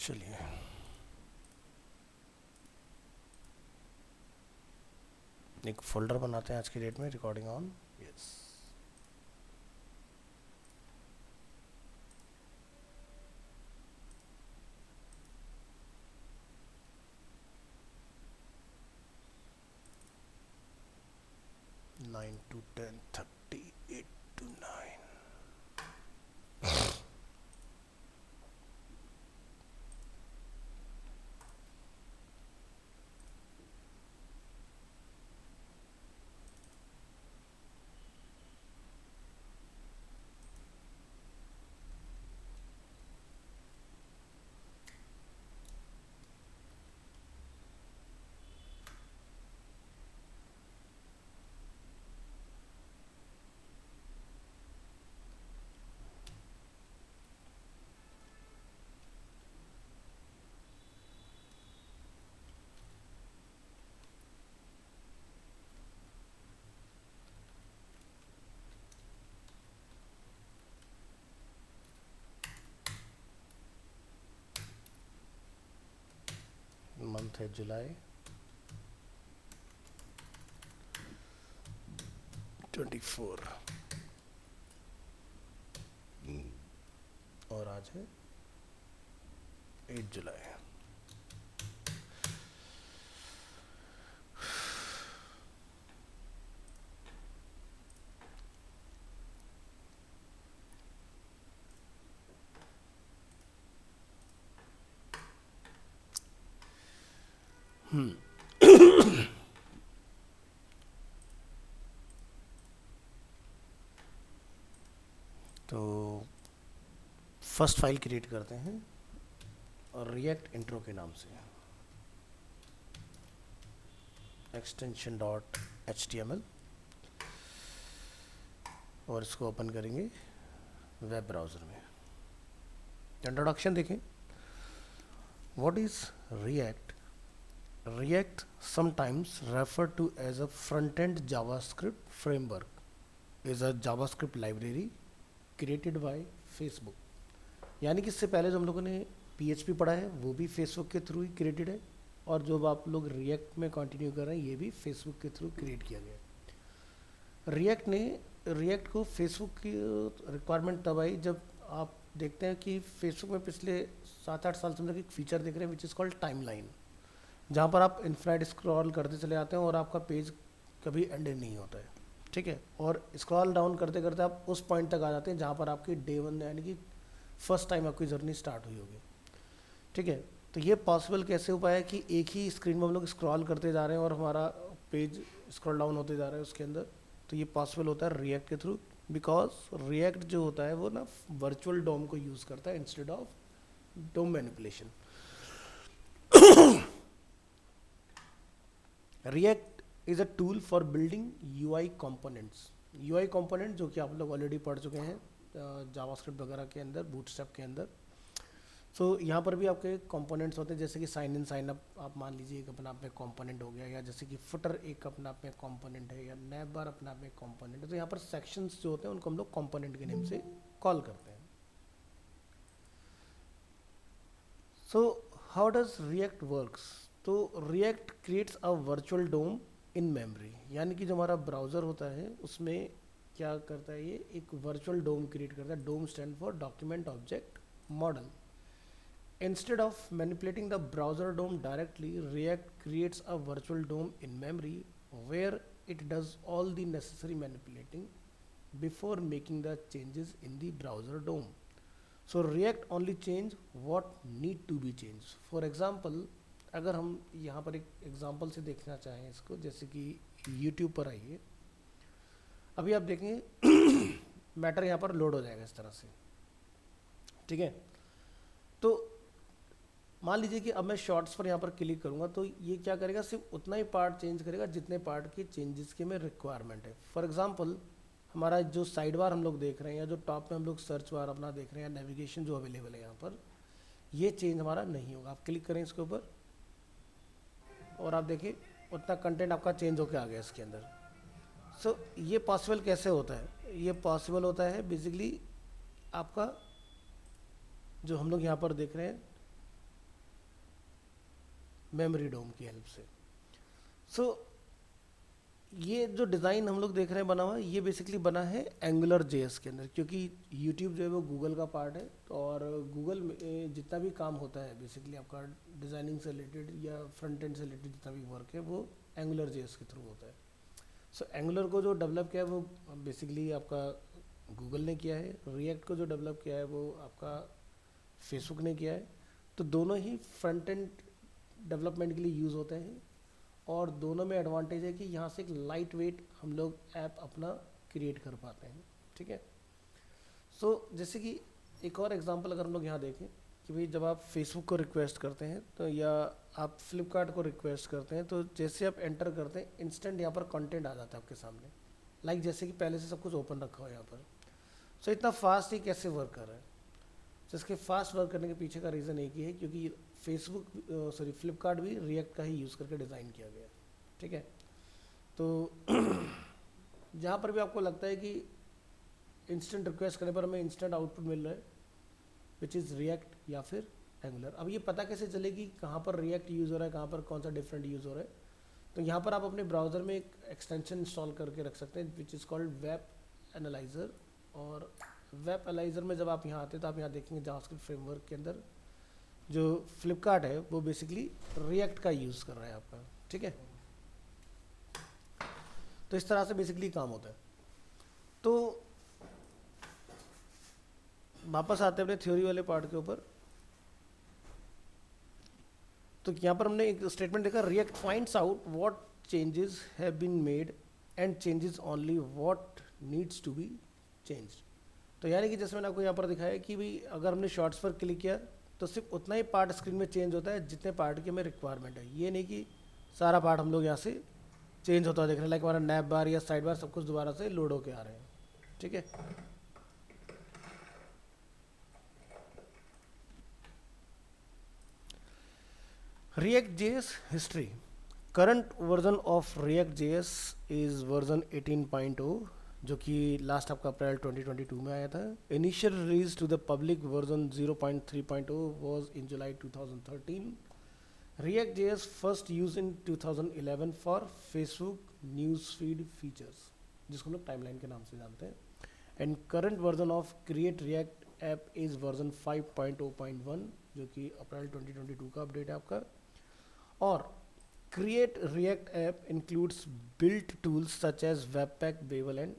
चलिए एक फोल्डर बनाते हैं आज की डेट में recording on. Yes, nine to 10:30, 8 to 9। Month है जुलाई 24 और आज है 8 जुलाई। तो फर्स्ट फाइल क्रिएट करते हैं और रिएक्ट इंट्रो के नाम से एक्सटेंशन .html और इसको ओपन करेंगे वेब ब्राउज़र में। इंट्रोडक्शन देखें। What is react? React, sometimes referred to as a front-end JavaScript framework, is a JavaScript library created by Facebook। यानी कि इससे पहले जो हम लोगों ने PHP पढ़ा है वो भी Facebook के थ्रू ही क्रिएटेड है, और जो आप लोग React में कंटिन्यू कर रहे हैं ये भी Facebook के थ्रू क्रिएट किया गया है। React को Facebook की रिक्वायरमेंट तब आई जब आप देखते हैं कि Facebook में पिछले 7-8 साल से हम लोग एक फीचर देख रहे हैं विच इज़ कॉल्ड टाइमलाइन, जहाँ पर आप इन्फिनाइट स्क्रॉल करते चले जाते हैं और आपका पेज कभी एंड नहीं होता है। ठीक है, और स्क्रॉल डाउन करते करते आप उस पॉइंट तक आ जाते हैं जहाँ पर आपकी डे 1 यानी कि फर्स्ट टाइम आपकी जर्नी स्टार्ट हुई होगी। ठीक है, तो ये पॉसिबल कैसे हो पाया है कि एक ही स्क्रीन में हम लोग स्क्रॉल करते जा रहे हैं और हमारा पेज स्क्रॉल डाउन होते जा रहा है उसके अंदर। तो ये पॉसिबल होता है रिएक्ट के थ्रू, बिकॉज रिएक्ट जो होता है वो ना वर्चुअल डोम को यूज़ करता है instead of DOM manipulation. React is a tool for building UI components। UI component जो कि आप लोग ऑलरेडी पढ़ चुके हैं जावास्क्रिप्ट वगैरह के अंदर, बूटस्ट्रैप के अंदर। सो यहाँ पर भी आपके कंपोनेंट्स होते हैं, जैसे कि साइन इन साइन अप आप मान लीजिए एक अपना आप में कंपोनेंट हो गया, या जैसे कि फुटर एक अपना आप में कंपोनेंट है, या नैब बार अपना आप में कंपोनेंट है। तो यहाँ पर सेक्शंस जो होते हैं उनको हम लोग कंपोनेंट के नेम से कॉल करते हैं। So how does React works? तो React creates a virtual DOM in memory, यानी कि जो हमारा ब्राउज़र होता है उसमें क्या करता है, ये एक वर्चुअल डोम क्रिएट करता है। DOM stand for document object model. Instead of manipulating the browser DOM directly, React creates a virtual DOM in memory where it does all the necessary manipulating before making the changes in the browser DOM. So React only change what need to be change. For example, अगर हम यहाँ पर एक example से देखना चाहें इसको, जैसे कि YouTube पर आइए, अभी आप देखेंगे मैटर यहाँ पर लोड हो जाएगा इस तरह से। ठीक है, तो मान लीजिए कि अब मैं शॉर्ट्स पर यहाँ पर क्लिक करूँगा तो ये क्या करेगा, सिर्फ उतना ही पार्ट चेंज करेगा जितने पार्ट के चेंजेस के में रिक्वायरमेंट है। फॉर एग्जाम्पल, हमारा जो साइड बार हम लोग देख रहे हैं, या जो टॉप में हम लोग सर्च बार अपना देख रहे हैं, या नेविगेशन जो अवेलेबल है यहाँ पर, ये चेंज हमारा नहीं होगा। आप क्लिक करें इसके ऊपर और आप देखिए उतना कंटेंट आपका चेंज होकर आ गया इसके अंदर। सो ये पॉसिबल कैसे होता है? ये पॉसिबल होता है बेसिकली आपका जो हम लोग यहाँ पर देख रहे हैं मेमोरी डोम की हेल्प से। सो ये जो डिज़ाइन हम लोग देख रहे हैं बना हुआ, ये बेसिकली बना है एंगुलर जेएस के अंदर, क्योंकि यूट्यूब जो है वो गूगल का पार्ट है, और गूगल में जितना भी काम होता है बेसिकली आपका डिज़ाइनिंग से रिलेटेड या फ्रंट एंड से रिलेटेड जितना भी वर्क है वो एंगुलर जेएस के थ्रू होता है। सो एंगुलर को जो डेवलप किया है वो बेसिकली आपका गूगल ने किया है, रिएक्ट को जो डेवलप किया है वो आपका फेसबुक ने किया है। तो दोनों ही फ्रंट एंड डेवलपमेंट के लिए यूज़ होते हैं, और दोनों में एडवांटेज है कि यहाँ से एक लाइट वेट हम लोग ऐप अपना क्रिएट कर पाते हैं। ठीक है। सो जैसे कि एक और एग्जांपल अगर हम लोग यहाँ देखें कि भाई जब आप फेसबुक को रिक्वेस्ट करते हैं तो, या आप फ्लिपकार्ट को रिक्वेस्ट करते हैं, तो जैसे आप एंटर करते हैं इंस्टेंट यहाँ पर कंटेंट आ जाता है आपके सामने, लाइक जैसे कि पहले से सब कुछ ओपन रखा हो यहाँ पर। सो इतना फास्ट ही कैसे वर्क कर रहा है? तो इसके फास्ट वर्क करने के पीछे का रीज़न एक ही है, क्योंकि फेसबुक फ्लिपकार्ट भी रिएक्ट का ही यूज़ करके डिज़ाइन किया गया है। ठीक है। तो जहाँ पर भी आपको लगता है कि इंस्टेंट रिक्वेस्ट करने पर हमें इंस्टेंट आउटपुट मिल रहा है, विच इज़ रिएक्ट या फिर एंगुलर। अब ये पता कैसे चलेगी कहाँ पर रिएक्ट यूज़ हो रहा है, कहाँ पर कौन सा डिफरेंट यूज़ हो रहा है? तो यहाँ पर आप अपने ब्राउज़र में एक एक्सटेंशन इंस्टॉल करके रख सकते हैं which is called web analyser. और वेब एनालाइज़र में जब आप यहाँ आते हैं तो आप यहाँ देखेंगे जावास्क्रिप्ट फ्रेमवर्क के अंदर जो फ्लिपकार्ट है वो बेसिकली रिएक्ट का यूज़ कर रहा है आपका। ठीक है। तो इस तरह से बेसिकली काम होता है। तो वापस आते हैं अपने थ्योरी वाले पार्ट के ऊपर। तो यहाँ पर हमने एक स्टेटमेंट देखा, React finds out what changes have been made and changes only what needs to be changed. तो यानी कि जैसे मैंने आपको यहाँ पर दिखाया कि भाई अगर हमने शॉर्ट्स पर क्लिक किया तो सिर्फ उतना ही पार्ट स्क्रीन में चेंज होता है जितने पार्ट की हमें रिक्वायरमेंट है। ये नहीं कि सारा पार्ट हम लोग यहाँ से चेंज होता है देख रहे हैं, लाइक हमारा नैप बार या साइड बार सब कुछ दोबारा से लोड होके आ रहे हैं। ठीक है। React.js history. Current version of React.js is version 18.0, जो कि लास्ट आपका अप्रैल 2022 में आया था। Initial release to the public version 0.3.0 was in July 2013। React.js first use in 2011 for Facebook news feed features, जिसको हम लोग टाइमलाइन के नाम से जानते हैं। And current version of create React app is version 5.0.1, जो कि अप्रैल 2022 का अपडेट है आपका। और create react app includes built tools such as webpack, bevel and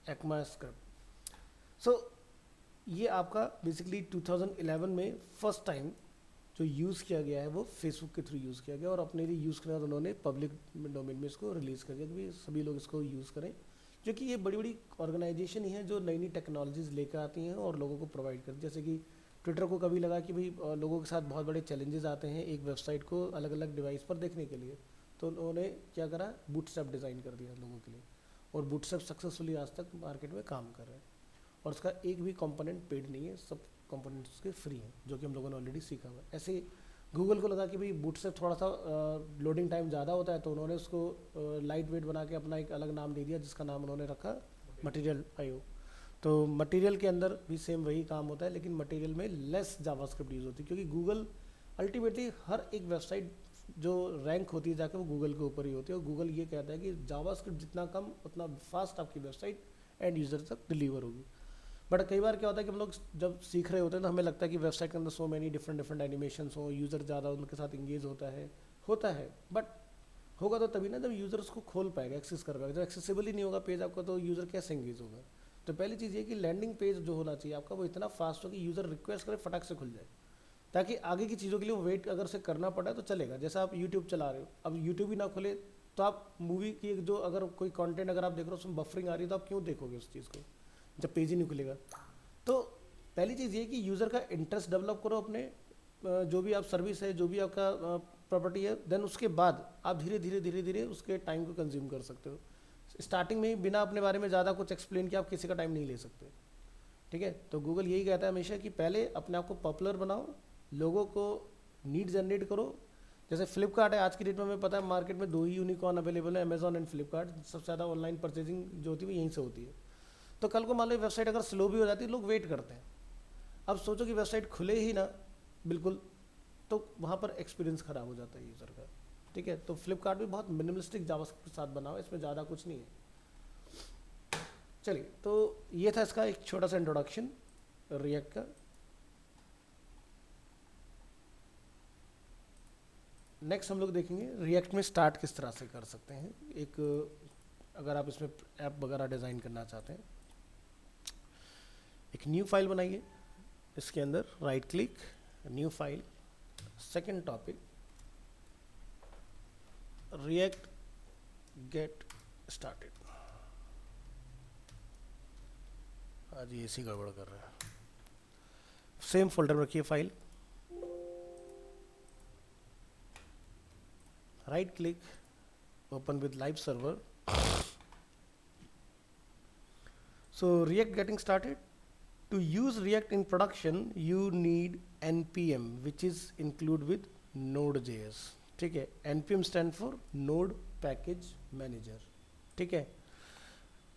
ECMAScript. so ये आपका बेसिकली 2011 में फर्स्ट टाइम जो यूज़ किया गया है वो फेसबुक के थ्रू यूज़ किया गया, और अपने लिए यूज़ करना तो उन्होंने पब्लिक डोमेन में इसको रिलीज़ कर दिया कि भाई सभी लोग इसको यूज़ करें, जो कि ये बड़ी बड़ी ऑर्गेनाइजेशन ही हैं जो नई नई टेक्नोलॉजीज़ लेकर आती हैं और लोगों को प्रोवाइड करती हैं। जैसे कि ट्विटर को कभी लगा कि भाई लोगों के साथ बहुत बड़े चैलेंजेस आते हैं एक वेबसाइट को अलग अलग डिवाइस पर देखने के लिए, तो उन्होंने क्या करा, बूटस्ट्रैप डिज़ाइन कर दिया लोगों के लिए, और बूटस्ट्रैप सक्सेसफुली आज तक मार्केट में काम कर रहे हैं, और उसका एक भी कंपोनेंट पेड नहीं है, सब कंपोनेंट्स उसके फ्री हैं, जो कि हम लोगों ने ऑलरेडी सीखा हुआ है। ऐसे ही गूगल को लगा कि भाई बूटस्ट्रैप थोड़ा सा लोडिंग टाइम ज़्यादा होता है, तो उन्होंने उसको लाइट वेट बना के अपना एक अलग नाम दे दिया, जिसका नाम उन्होंने रखा मटीरियल IO। तो मटेरियल के अंदर भी सेम वही काम होता है, लेकिन मटेरियल में लेस जावास्क्रिप्ट यूज़ होती है, क्योंकि गूगल अल्टीमेटली हर एक वेबसाइट जो रैंक होती है जाकर वो गूगल के ऊपर ही होती है, और गूगल ये कहता है कि जावास्क्रिप्ट जितना कम उतना फास्ट आपकी वेबसाइट एंड यूज़र तक डिलीवर होगी। बट कई बार क्या होता है कि हम लोग जब सीख रहे होते हैं तो हमें लगता है कि वेबसाइट के अंदर सो मैनी डिफरेंट एनिमेशंस हो, यूज़र ज़्यादा उनके साथ इंगेज होता है, बट होगा तो तभी ना जब यूज़र उसको खोल पाएगा, एक्सेस कर पाएगा। जब एक्सेसिबल ही नहीं होगा पेज आपका, तो यूज़र कैसे इंगेज होगा? तो पहली चीज़ ये कि लैंडिंग पेज जो होना चाहिए आपका वो इतना फास्ट हो कि यूज़र रिक्वेस्ट करे फटाक से खुल जाए, ताकि आगे की चीज़ों के लिए वो वेट अगर से करना पड़ा तो चलेगा। जैसा आप यूट्यूब चला रहे हो, अब यूट्यूब ही ना खुले तो आप मूवी की जो अगर कोई कंटेंट अगर आप देख रहे हो उसमें बफरिंग आ रही है, तो आप क्यों देखोगे उस चीज़ को जब पेज ही नहीं खुलेगा? तो पहली चीज़ ये कि यूज़र का इंटरेस्ट डेवलप करो अपने जो भी आप सर्विस है, जो भी आपका प्रॉपर्टी है, देन उसके बाद आप धीरे धीरे उसके टाइम को कंज्यूम कर सकते हो। स्टार्टिंग में ही बिना अपने बारे में ज़्यादा कुछ एक्सप्लेन किया आप किसी का टाइम नहीं ले सकते। ठीक है। तो गूगल यही कहता है हमेशा कि पहले अपने आप को पॉपुलर बनाओ, लोगों को नीड जनरेट करो। जैसे फ्लिपकार्ट है, आज की डेट में हमें पता है मार्केट में 2 ही यूनिकॉर्न अवेलेबल है, अमेजॉन एंड फ्लिपकार्ट। सबसे ज़्यादा ऑनलाइन परचेजिंग जो होती है यहीं से होती है। तो कल को मान लो वेबसाइट अगर स्लो भी हो जाती है, लोग वेट करते हैं। अब सोचो कि वेबसाइट खुले ही ना बिल्कुल, तो वहाँ पर एक्सपीरियंस ख़राब हो जाता है यूज़र का। ठीक है, तो फ्लिपकार्ट भी बहुत मिनिमलिस्टिक जावास्क्रिप्ट के साथ बना हुआ है, इसमें ज़्यादा कुछ नहीं है। चलिए, तो ये था इसका एक छोटा सा इंट्रोडक्शन रिएक्ट का। नेक्स्ट हम लोग देखेंगे रिएक्ट में स्टार्ट किस तरह से कर सकते हैं। एक अगर आप इसमें ऐप वगैरह डिज़ाइन करना चाहते हैं, एक न्यू फाइल बनाइए, इसके अंदर right click, new file, second topic react get started. आज ये इसी गड़बड़ कर रहा है। सेम फोल्डर में रखिए file, right click, open with live server. So React getting started. To use React in production, you need npm, which is include with Node.js. ठीक है, npm stand for Node Package Manager. ठीक है,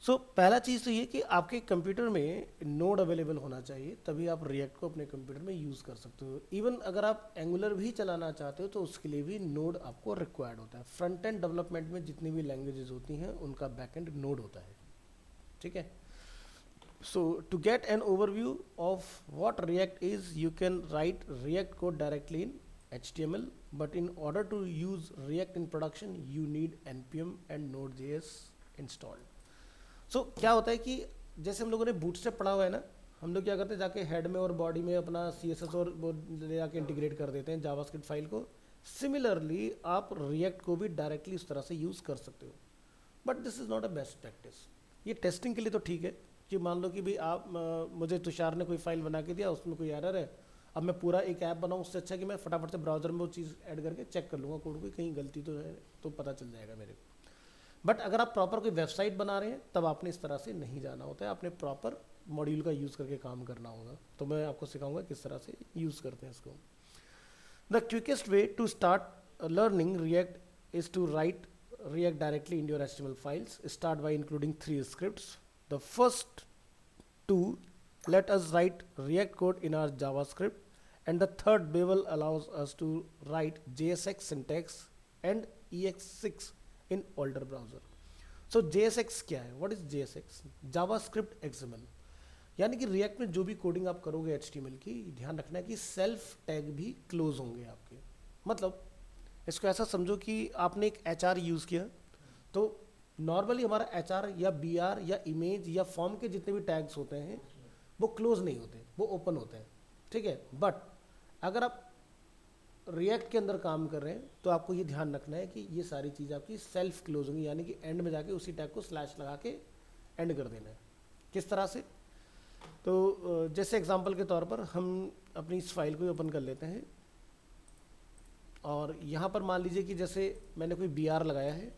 सो पहला चीज़ तो ये कि आपके कंप्यूटर में नोड अवेलेबल होना चाहिए, तभी आप रिएक्ट को अपने कंप्यूटर में यूज़ कर सकते हो। इवन अगर आप एंगुलर भी चलाना चाहते हो तो उसके लिए भी नोड आपको रिक्वायर्ड होता है। फ्रंट एंड डेवलपमेंट में जितनी भी लैंग्वेजेस होती हैं उनका बैक एंड नोड होता है। ठीक है, so to get an overview of what React is, you can write React code directly in HTML, but in order to use React in production, you need npm and Node.js installed. So क्या होता है कि जैसे हम लोगों ने bootstrap पढ़ा हुआ है ना, हम लोग क्या करते हैं, जाके हेड में और बॉडी में अपना CSS और वो ले जाके इंटीग्रेट कर देते हैं जावास्क्रिप्ट फाइल को। सिमिलरली आप React को भी डायरेक्टली उस तरह से यूज़ कर सकते हो, but this is not a best practice. ये टेस्टिंग के लिए तो ठीक है कि मान लो कि भाई आप मुझे तुषार ने कोई फाइल बना के दिया, उसमें कोई एरर है, अब मैं पूरा एक ऐप बनाऊँ, उससे अच्छा कि मैं फटाफट से ब्राउज़र में वो चीज़ ऐड करके चेक कर लूँगा कोड को, कहीं गलती तो है तो पता चल जाएगा मेरे को। बट अगर आप प्रॉपर कोई वेबसाइट बना रहे हैं तब आपने इस तरह से नहीं जाना होता है, आपने प्रॉपर मॉड्यूल का यूज़ करके काम करना होगा। तो मैं आपको सिखाऊंगा किस तरह से यूज़ करते हैं इसको। The quickest way to start learning React is to write React directly in your HTML files. Start by including 3 scripts. The first 2 let us write React code in our JavaScript, and the third Bevel allows us to write JSX syntax and EX6 in older browser. So JSX क्या है? What is JSX? JavaScript XML. यानी कि React में जो भी coding आप करोगे HTML की, ध्यान रखना है कि सेल्फ टैग भी क्लोज होंगे आपके। मतलब इसको ऐसा समझो कि आपने एक HR यूज़ किया, तो नॉर्मली हमारा HR या BR या इमेज या फॉर्म के जितने भी टैग्स होते हैं वो क्लोज नहीं होते, वो ओपन होते हैं। ठीक है, बट अगर आप रिएक्ट के अंदर काम कर रहे हैं तो आपको ये ध्यान रखना है कि ये सारी चीज़ आपकी सेल्फ क्लोज होंगी, यानी कि एंड में जाके उसी टैग को स्लैश लगा के एंड कर देना है। किस तरह से? तो जैसे एग्जांपल के तौर पर हम अपनी इस फाइल को ओपन कर लेते हैं, और यहाँ पर मान लीजिए कि जैसे मैंने कोई BR लगाया है,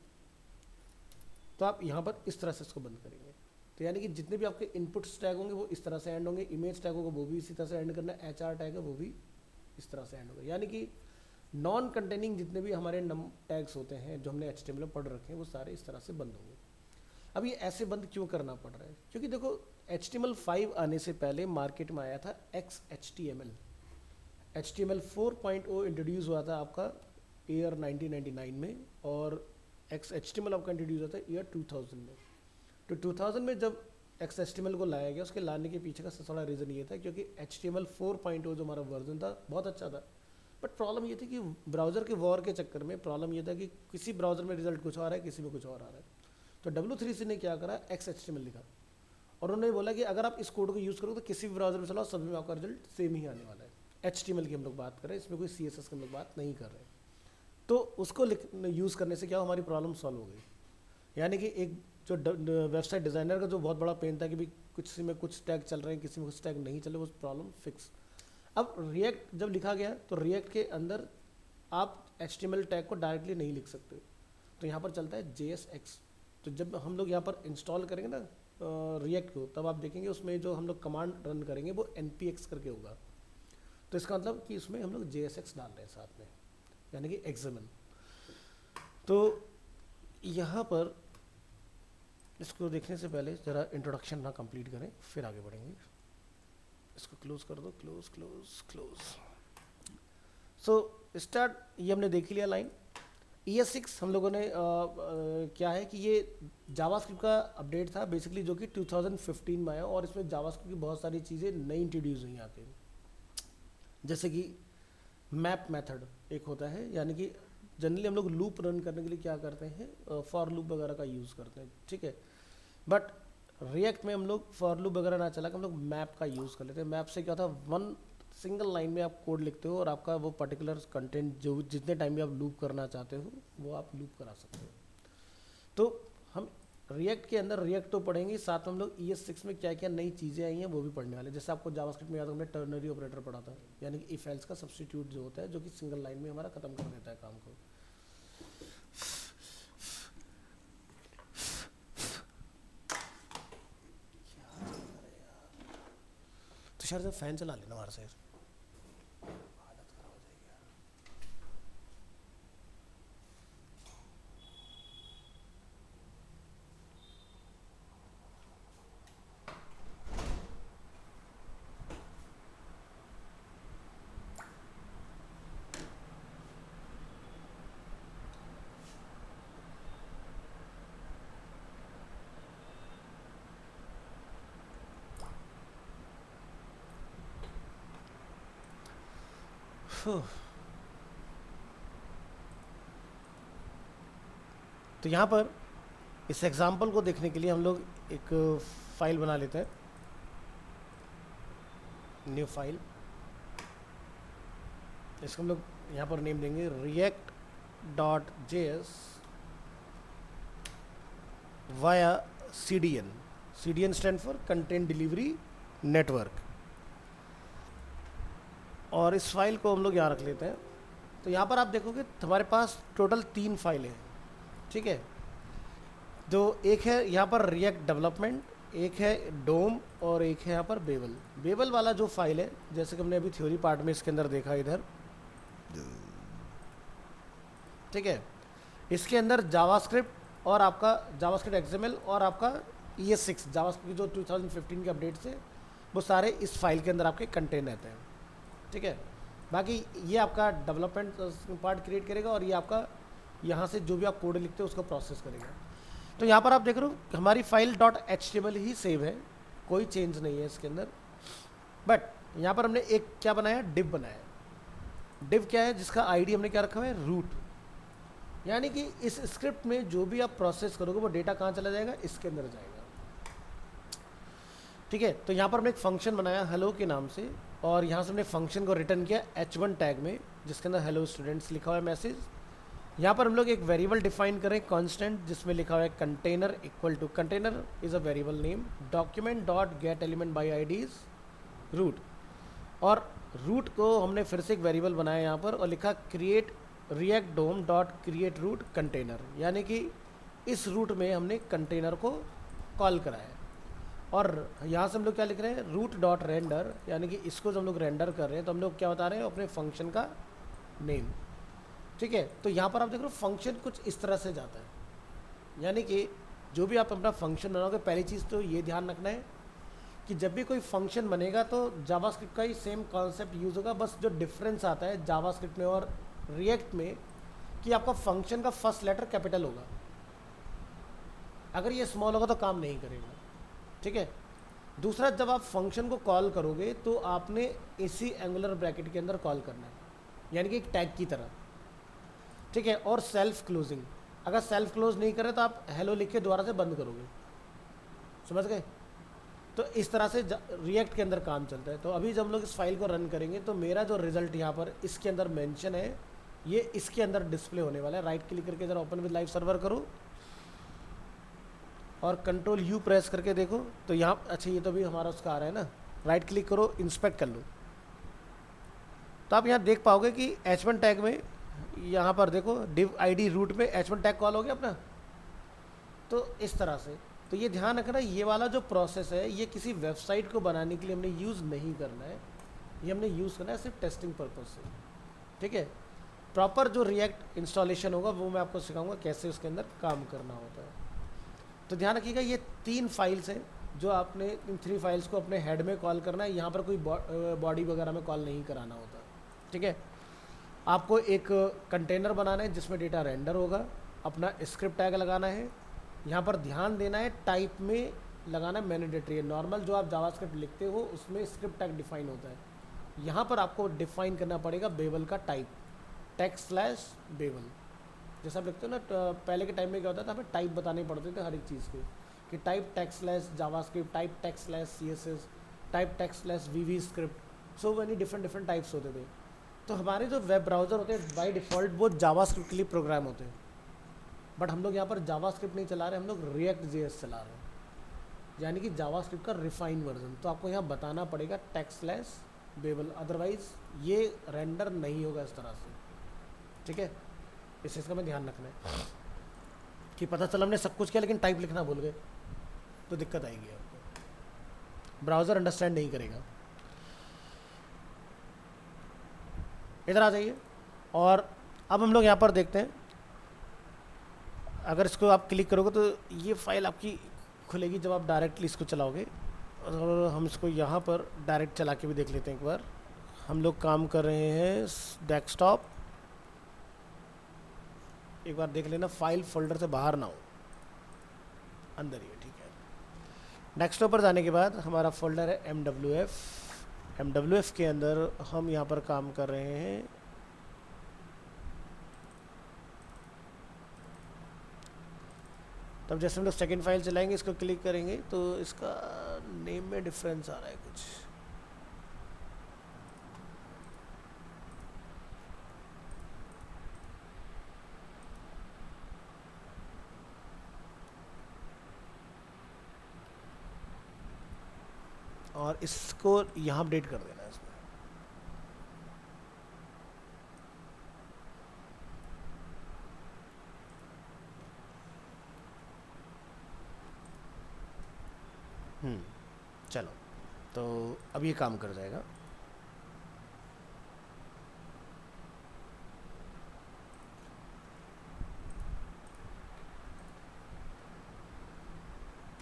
तो आप यहाँ पर इस तरह से इसको बंद करेंगे। तो यानी कि जितने भी आपके इनपुट्स टैग होंगे वो इस तरह से एंड होंगे, इमेज टैग होगा वो भी इसी तरह से एंड करना है, HR टैग है वो भी इस तरह से एंड होगा। यानी कि नॉन कंटेनिंग जितने भी हमारे टैग्स होते हैं जो हमने HTML में पढ़ रखे हैं वो सारे इस तरह से बंद होंगे। अब ये ऐसे बंद क्यों करना पड़ रहा है? क्योंकि देखो HTML5 आने से पहले मार्केट में आया था XHTML। HTML 4.0 इंट्रोड्यूस हुआ था आपका ईयर 1999 में, और XHTML आपका इंट्रोड्यूस हुआ था ईयर 2000 में। तो 2000 में जब XHTML को लाया गया, उसके लाने के पीछे का सबसे बड़ा रीज़न ये था क्योंकि HTML 4.0 जो हमारा वर्जन था बहुत अच्छा था, बट प्रॉब्लम ये थी कि ब्राउज़र के वॉर के चक्कर में प्रॉब्लम ये था कि किसी ब्राउज़र में रिजल्ट कुछ आ रहा है, किसी में कुछ और आ रहा है। तो W3C ने क्या करा, XHTML लिखा, और उन्होंने बोला कि अगर आप इस कोड को यूज़ करो तो किसी भी ब्राउज़र में चलाओ, सभी में आपका रिजल्ट सेम ही आने वाला है। HTML की हम लोग बात कर रहे हैं, इसमें कोई CSS की हम लोग बात नहीं कर रहे। तो उसको यूज़ करने से क्या हमारी प्रॉब्लम सॉल्व हो गई। यानी कि एक जो वेबसाइट डिज़ाइनर का जो बहुत बड़ा पेन था कि भाई किसी में कुछ टैग चल रहे हैं, किसी में कुछ टैग नहीं चल रहे, वो प्रॉब्लम फिक्स। अब रिएक्ट जब लिखा गया तो रिएक्ट के अंदर आप HTML टैग को डायरेक्टली नहीं लिख सकते, तो यहाँ पर चलता है JSX। तो जब हम लोग यहाँ पर इंस्टॉल करेंगे ना रिएक्ट को, तब आप देखेंगे उसमें जो हम लोग कमांड रन करेंगे वो npx करके होगा। तो इसका मतलब कि इसमें हम लोग JSX डाल रहे हैं साथ में, यानी कि XML। तो यहाँ पर इसको देखने से पहले ज़रा इंट्रोडक्शन ना कंप्लीट करें, फिर आगे बढ़ेंगे। इसको क्लोज कर दो, close close close. So start, ये हमने देख लिया लाइन। ES6 हम लोगों ने क्या है कि ये जावास्क्रिप्ट का अपडेट था बेसिकली, जो कि 2015 में आया, और इसमें जावास्क्रिप्ट की बहुत सारी चीज़ें नई इंट्रोड्यूस हुई यहाँ पे, जैसे कि मैप मेथड एक होता है, यानी कि जनरली हम लोग लूप रन करने के लिए क्या करते हैं, फॉर लूप वगैरह का यूज़ करते हैं, ठीक है। बट रिएक्ट में हम लोग फॉर लूप वगैरह ना चला के हम लोग मैप का यूज़ कर लेते हैं। मैप से क्या होता है, वन सिंगल लाइन में आप कोड लिखते हो और आपका वो पर्टिकुलर कंटेंट जो जितने टाइम में आप लूप करना चाहते हो वो आप लूप करा सकते हो। तो हम रिएक्ट के अंदर रिएक्ट तो पढ़ेंगे, साथ में हम लोग ES6 में क्या क्या नई चीज़ें आई हैं वो भी पढ़ने वाले हैं। जैसे आपको जावास्क्रिप्ट में याद, हमने टर्नरी ऑपरेटर पढ़ा था, यानी कि इफ एल्स का सब्स्टिट्यूट जो होता है, जो कि सिंगल लाइन में हमारा खत्म कर देता है काम को। तो शायद से फैन चला लेना हमारे से, हालत खराब हो जाएगी यार। तो यहाँ पर इस एग्जाम्पल को देखने के लिए हम लोग एक फाइल बना लेते हैं, न्यू फाइल। इसको हम लोग यहाँ पर नेम देंगे react.js via CDN। CDN stand for content delivery network. और इस फाइल को हम लोग यहाँ रख लेते हैं। तो यहाँ पर आप देखोगे हमारे पास टोटल 3 फाइलें हैं, ठीक है। जो एक है यहाँ पर रिएक्ट डेवलपमेंट, एक है डोम, और एक है यहाँ पर बेबल। बेबल वाला जो फाइल है, जैसे कि हमने अभी थ्योरी पार्ट में इसके अंदर देखा इधर, ठीक है, इसके अंदर जावास्क्रिप्ट और आपका जावास्क्रिप्ट XML और आपका ES6 जावास्क्रिप्ट की जो 2015 के अपडेट्स है वो सारे इस फाइल के अंदर आपके कंटेन रहते हैं, ठीक है। बाकी ये आपका डेवलपमेंट पार्ट क्रिएट करेगा और ये आपका यहाँ से जो भी आप कोड लिखते हो उसको प्रोसेस करेगा। तो यहाँ पर आप देख रहे हो हमारी फाइल .html ही सेव है, कोई चेंज नहीं है इसके अंदर। बट यहाँ पर हमने एक क्या बनाया, डिव बनाया। डिव क्या है, जिसका आईडी हमने क्या रखा हुआ है, रूट। यानी कि इस स्क्रिप्ट में जो भी आप प्रोसेस करोगे वो डेटा कहाँ चला जाएगा, इसके अंदर जाएगा, ठीक है। तो यहाँ पर हमने एक फंक्शन बनाया हेलो के नाम से, और यहाँ से हमने फंक्शन को रिटर्न किया h1 टैग में, जिसके अंदर हेलो स्टूडेंट्स लिखा हुआ है मैसेज। यहाँ पर हम लोग एक वेरिएबल डिफाइन करें कांस्टेंट, जिसमें लिखा हुआ है container equal to, container is a variable name, document dot get element by IDs root. और रूट को हमने फिर से एक वेरिएबल बनाया यहाँ पर और लिखा क्रिएट रिएक्ट डोम डॉट क्रिएट रूट कंटेनर, यानी कि इस रूट में हमने कंटेनर को कॉल कराया। और यहाँ से हम लोग क्या लिख रहे हैं, रूट डॉट रेंडर, यानी कि इसको जब हम लोग रेंडर कर रहे हैं तो हम लोग क्या बता रहे हैं, अपने फंक्शन का नेम, ठीक है। तो यहाँ पर आप देख रहे हो फंक्शन कुछ इस तरह से जाता है, यानी कि जो भी आप अपना फंक्शन बनाओगे, पहली चीज़ तो ये ध्यान रखना है कि जब भी कोई फंक्शन बनेगा तो जावास्क्रिप्ट का ही सेम कॉन्सेप्ट यूज़ होगा। बस जो डिफरेंस आता है जावास्क्रिप्ट में और रिएक्ट में कि आपका फंक्शन का फर्स्ट लेटर कैपिटल होगा, अगर ये स्मॉल होगा तो काम नहीं करेगा, ठीक है। दूसरा, जब आप फंक्शन को कॉल करोगे तो आपने इसी एंगुलर ब्रैकेट के अंदर कॉल करना है, यानी कि एक टैग की तरह, ठीक है। और सेल्फ क्लोजिंग, अगर सेल्फ क्लोज नहीं करे तो आप हेलो लिख के दोबारा से बंद करोगे, समझ गए। तो इस तरह से रिएक्ट के अंदर काम चलता है। तो अभी जब हम लोग इस फाइल को रन करेंगे तो मेरा जो रिजल्ट यहाँ पर इसके अंदर मेंशन है ये इसके अंदर डिस्प्ले होने वाला है। राइट क्लिक करके जरा ओपन विद लाइव सर्वर करो और कंट्रोल यू प्रेस करके देखो तो यहाँ, अच्छा ये तो भी हमारा उसका आ रहा है ना, राइट क्लिक करो, इंस्पेक्ट कर लो, तो आप यहाँ देख पाओगे कि h1 टैग में यहाँ पर देखो div id रूट में h1 टैग कॉल हो गया अपना। तो इस तरह से, तो ये ध्यान रखना, ये वाला जो प्रोसेस है ये किसी वेबसाइट को बनाने के लिए हमने यूज़ नहीं करना है, ये हमने यूज़ करना है सिर्फ टेस्टिंग पर्पज से, ठीक है। प्रॉपर जो रिएक्ट इंस्टॉलेशन होगा वो मैं आपको सिखाऊंगा कैसे उसके अंदर काम करना होता है। तो ध्यान रखिएगा ये 3 फाइल्स हैं जो आपने इन 3 फाइल्स को अपने हेड में कॉल करना है, यहाँ पर कोई बॉडी वगैरह में कॉल नहीं कराना होता, ठीक है। आपको एक कंटेनर बनाना है जिसमें डेटा रेंडर होगा, अपना स्क्रिप्ट टैग लगाना है, यहाँ पर ध्यान देना है टाइप में लगाना मैंडेटरी है। नॉर्मल जो आप जावास्क्रिप्ट लिखते हो उसमें स्क्रिप्ट टैग डिफाइन होता है, यहाँ पर आपको डिफाइन करना पड़ेगा बेबल का टाइप, टेक्स्ट/बेबल। जैसा आप लिखते हो ना, पहले के टाइम में क्या होता था, हमें टाइप बताने पड़ते थे हर एक चीज़ के, कि type text JavaScript, type text CSS, type text VB script, so many different types होते थे। तो हमारे जो वेब ब्राउज़र होते हैं बाय डिफ़ॉल्ट वो जावास्क्रिप्ट के लिए प्रोग्राम होते हैं, बट हम लोग यहाँ पर जावास्क्रिप्ट नहीं चला रहे, हम लोग React.js चला रहे हैं, यानी कि जावास्क्रिप्ट का रिफाइन वर्जन। तो आपको यहाँ बताना पड़ेगा टेक्स्ट/बेबल, अदरवाइज ये रेंडर नहीं होगा इस तरह से, ठीक है। इस चीज़ का मैं ध्यान रखना है कि पता चला हमने सब कुछ किया लेकिन टाइप लिखना भूल गए तो दिक्कत आएगी आपको, ब्राउज़र अंडरस्टैंड नहीं करेगा। इधर आ जाइए, और अब हम लोग यहाँ पर देखते हैं, अगर इसको आप क्लिक करोगे तो ये फाइल आपकी खुलेगी जब आप डायरेक्टली इसको चलाओगे। और हम इसको यहाँ पर डायरेक्ट चला के भी देख लेते हैं एक बार। हम लोग काम कर रहे हैं डेस्कटॉप, एक बार देख लेना फाइल फोल्डर से बाहर ना हो, अंदर ही है, ठीक है। डेस्कटॉप पर जाने के बाद हमारा फोल्डर है MWF के अंदर हम यहाँ पर काम कर रहे हैं तब जैसे हम लोग सेकेंड फाइल चलाएंगे, इसको क्लिक करेंगे तो इसका नेम में डिफरेंस आ रहा है कुछ, और इसको यहाँ अपडेट कर देना है इसमें। चलो, तो अब ये काम कर जाएगा।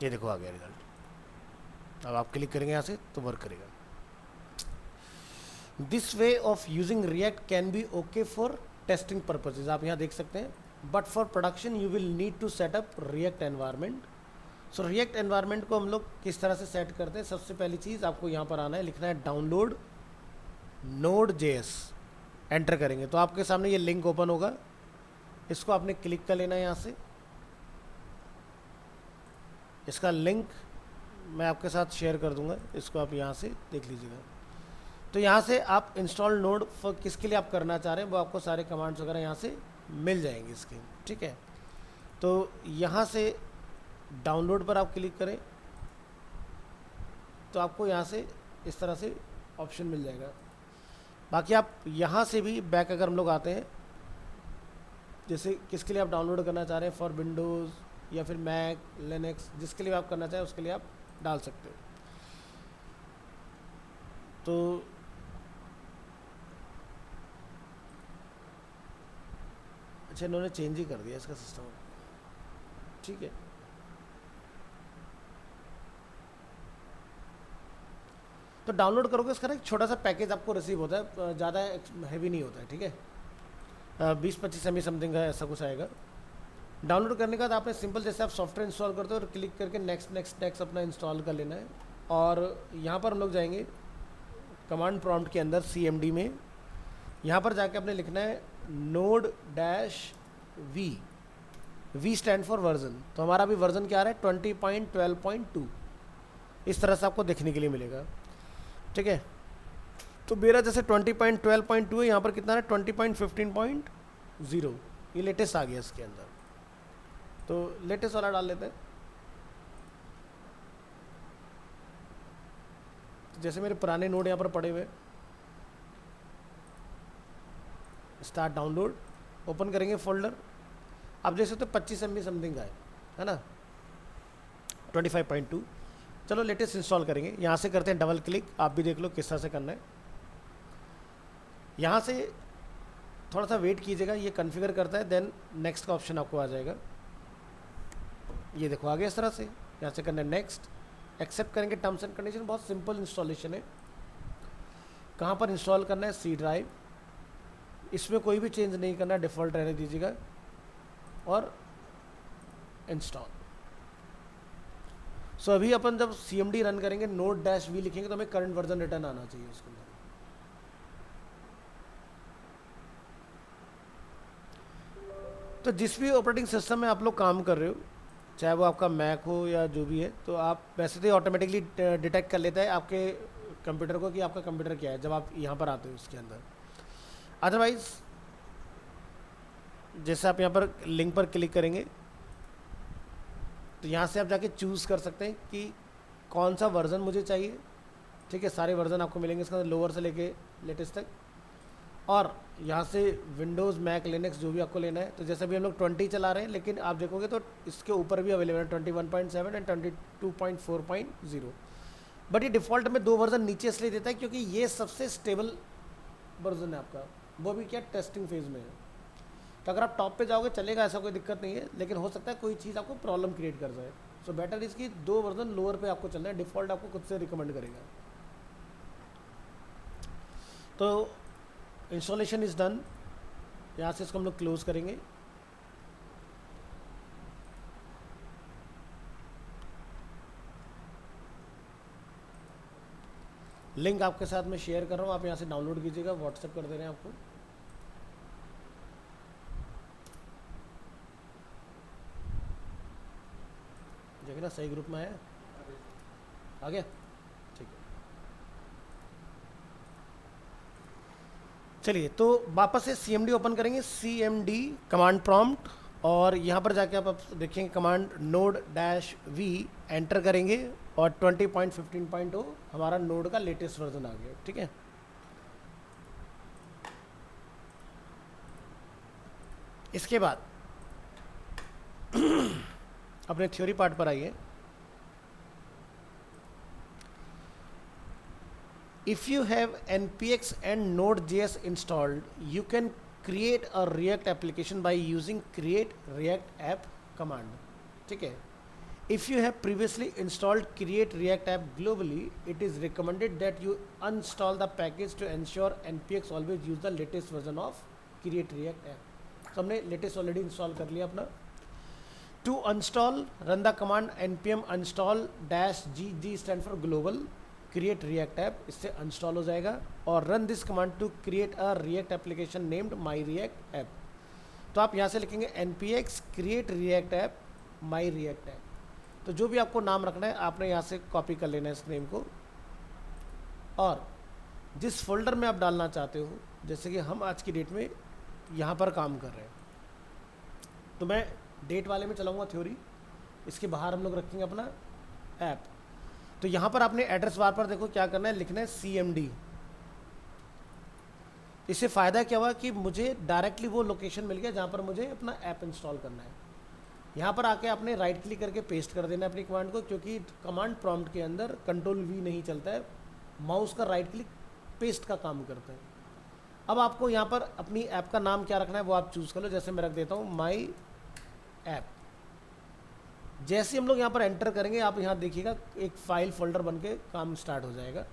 ये देखो आ गया रिजल्ट। अब आप क्लिक करेंगे यहाँ से तो वर्क करेगा। This way of using React can be okay for testing purposes, आप यहाँ देख सकते हैं, but for production you will need to set up React environment. So React environment को हम लोग किस तरह से सेट करते हैं, सबसे पहली चीज़ आपको यहाँ पर आना है, लिखना है डाउनलोड Node.js, एंटर करेंगे तो आपके सामने ये लिंक ओपन होगा, इसको आपने क्लिक कर लेना है यहाँ से। इसका लिंक मैं आपके साथ शेयर कर दूंगा, इसको आप यहाँ से देख लीजिएगा। तो यहाँ से आप इंस्टॉल नोड फॉर किसके लिए आप करना चाह रहे हैं वो आपको सारे कमांड्स वगैरह यहाँ से मिल जाएंगे इसके, ठीक है। तो यहाँ से डाउनलोड पर आप क्लिक करें तो आपको यहाँ से इस तरह से ऑप्शन मिल जाएगा। बाकी आप यहाँ से भी बैक अगर हम लोग आते हैं, जैसे किसके लिए आप डाउनलोड करना चाह रहे हैं, फॉर विंडोज़ या फिर मैक, लिनक्स, जिसके लिए आप करना चाहें उसके लिए आप डाल सकते हो। तो अच्छा, इन्होंने चेंज ही कर दिया इसका सिस्टम, ठीक है। तो डाउनलोड करोगे इसका ना एक छोटा सा पैकेज आपको रिसीव होता है, ज़्यादा हैवी नहीं होता है, ठीक है। 20-25 MB समथिंग का ऐसा कुछ आएगा। डाउनलोड करने के बाद आपने सिंपल जैसे आप सॉफ्टवेयर इंस्टॉल करते हो और क्लिक करके नेक्स्ट नेक्स्ट नेक्स्ट अपना इंस्टॉल कर लेना है। और यहाँ पर हम लोग जाएंगे कमांड प्रॉम्प्ट के अंदर CMD में, यहाँ पर जाके आपने लिखना है Node-V, V stand for version. तो हमारा भी वर्जन क्या आ रहा है 20.12.2, इस तरह से आपको देखने के लिए मिलेगा, ठीक है। तो मेरा जैसे 20.12.2 है, यहाँ पर कितना है 20.15.0, ये लेटेस्ट आ गया इसके अंदर, तो लेटेस्ट वाला डाल लेते हैं। तो जैसे मेरे पुराने नोड यहाँ पर पड़े हुए, स्टार्ट डाउनलोड, ओपन करेंगे फोल्डर, आप देख सकते हो 25 MB समथिंग का है ना, 25.2। चलो लेटेस्ट इंस्टॉल करेंगे, यहाँ से करते हैं डबल क्लिक, आप भी देख लो किस तरह से करना है। यहाँ से थोड़ा सा वेट कीजिएगा, ये कॉन्फ़िगर करता है, देन नेक्स्ट का ऑप्शन आपको आ जाएगा। ये देखो आ गया इस तरह से, यहाँ से करना है नेक्स्ट, एक्सेप्ट करेंगे टर्म्स एंड कंडीशन। बहुत सिंपल इंस्टॉलेशन है। कहाँ पर इंस्टॉल करना है, C ड्राइव, इसमें कोई भी चेंज नहीं करना, डिफ़ॉल्ट रहने दीजिएगा और इंस्टॉल। सो अभी अपन जब CMD रन करेंगे नोड डैश वी लिखेंगे तो हमें करंट वर्जन रिटर्न आना चाहिए उसके अंदर। तो जिस भी ऑपरेटिंग सिस्टम में आप लोग काम कर रहे हो, चाहे वो आपका मैक हो या जो भी है, तो आप वैसे तो ऑटोमेटिकली डिटेक्ट कर लेता है आपके कंप्यूटर को कि आपका कंप्यूटर क्या है जब आप यहाँ पर आते हो उसके अंदर। अदरवाइज जैसे आप यहाँ पर लिंक पर क्लिक करेंगे तो यहाँ से आप जाके चूज़ कर सकते हैं कि कौन सा वर्ज़न मुझे चाहिए। ठीक है, सारे वर्ज़न आपको मिलेंगे इसका, लोअर से लेके लेटेस्ट तक। और यहाँ से विंडोज़ मैक लिनक्स जो भी आपको लेना है, तो जैसे अभी हम लोग 20 चला रहे हैं, लेकिन आप देखोगे तो इसके ऊपर भी अवेलेबल है 21.7 एंड 22.4.0। बट ये डिफ़ॉल्ट में 2 वर्ज़न नीचे इसलिए देता है क्योंकि ये सबसे स्टेबल वर्ज़न है आपका, वो भी क्या टेस्टिंग फेज़ में है। तो अगर आप टॉप पे जाओगे चलेगा, ऐसा कोई दिक्कत नहीं है, लेकिन हो सकता है कोई चीज़ आपको प्रॉब्लम क्रिएट कर जाए। सो बेटर इसकी 2 वर्ज़न लोअर पे आपको चलना है, डिफ़ॉल्ट आपको खुद से रिकमेंड करेगा। तो इंस्टॉलेशन इज़ डन, यहाँ से इसको हम लोग क्लोज करेंगे। लिंक आपके साथ में शेयर कर रहा हूँ, आप यहाँ से डाउनलोड कीजिएगा, व्हाट्सएप कर दे रहे हैं आपको। देखिए ना, सही ग्रुप में आया, आ गया, ठीक है। चलिए तो वापस से CMD ओपन करेंगे, CMD कमांड प्रॉम्प्ट, और यहाँ पर जाके आप देखेंगे command node dash V enter करेंगे और 20.15.0 हमारा नोड का लेटेस्ट वर्जन आ गया। ठीक है, इसके बाद अपने थ्योरी पार्ट पर आइए। If you have npx and node.js installed, you can create a React application by using create react app command. ठीक है, if you have previously installed create react app globally, it is recommended that you uninstall the package to ensure npx always use the latest version of create react app. तो हमने latest already install कर लिया अपना। To uninstall, run the command npm install -gg stand for global create react app, इससे uninstall हो जाएगा। और run this command to create a React application named my React app. तो आप यहाँ से लिखेंगे npx create react app my React app. तो जो भी आपको नाम रखना है आपने यहाँ से कॉपी कर लेना है इस नेम को, और जिस फोल्डर में आप डालना चाहते हो, जैसे कि हम आज की डेट में यहाँ पर काम कर रहे हैं, तो मैं डेट वाले में चलाऊँगा थ्योरी, इसके बाहर हम लोग रखेंगे अपना ऐप। तो यहाँ पर आपने एड्रेस बार पर देखो क्या करना है, लिखना है CMD। इससे फ़ायदा क्या हुआ कि मुझे डायरेक्टली वो लोकेशन मिल गया जहाँ पर मुझे अपना ऐप इंस्टॉल करना है। यहाँ पर आके आपने राइट क्लिक करके पेस्ट कर देना अपनी कमांड को, क्योंकि कमांड प्रॉम्प्ट के अंदर Ctrl+V नहीं चलता है, माउस का राइट क्लिक पेस्ट का काम करता है। अब आपको यहाँ पर अपनी ऐप का नाम क्या रखना है वो आप चूज़ कर लो। जैसे मैं रख देता हूँ माई ऐप। जैसे हम लोग यहाँ पर एंटर करेंगे, आप यहाँ देखिएगा एक फाइल फोल्डर बन के काम स्टार्ट हो जाएगा।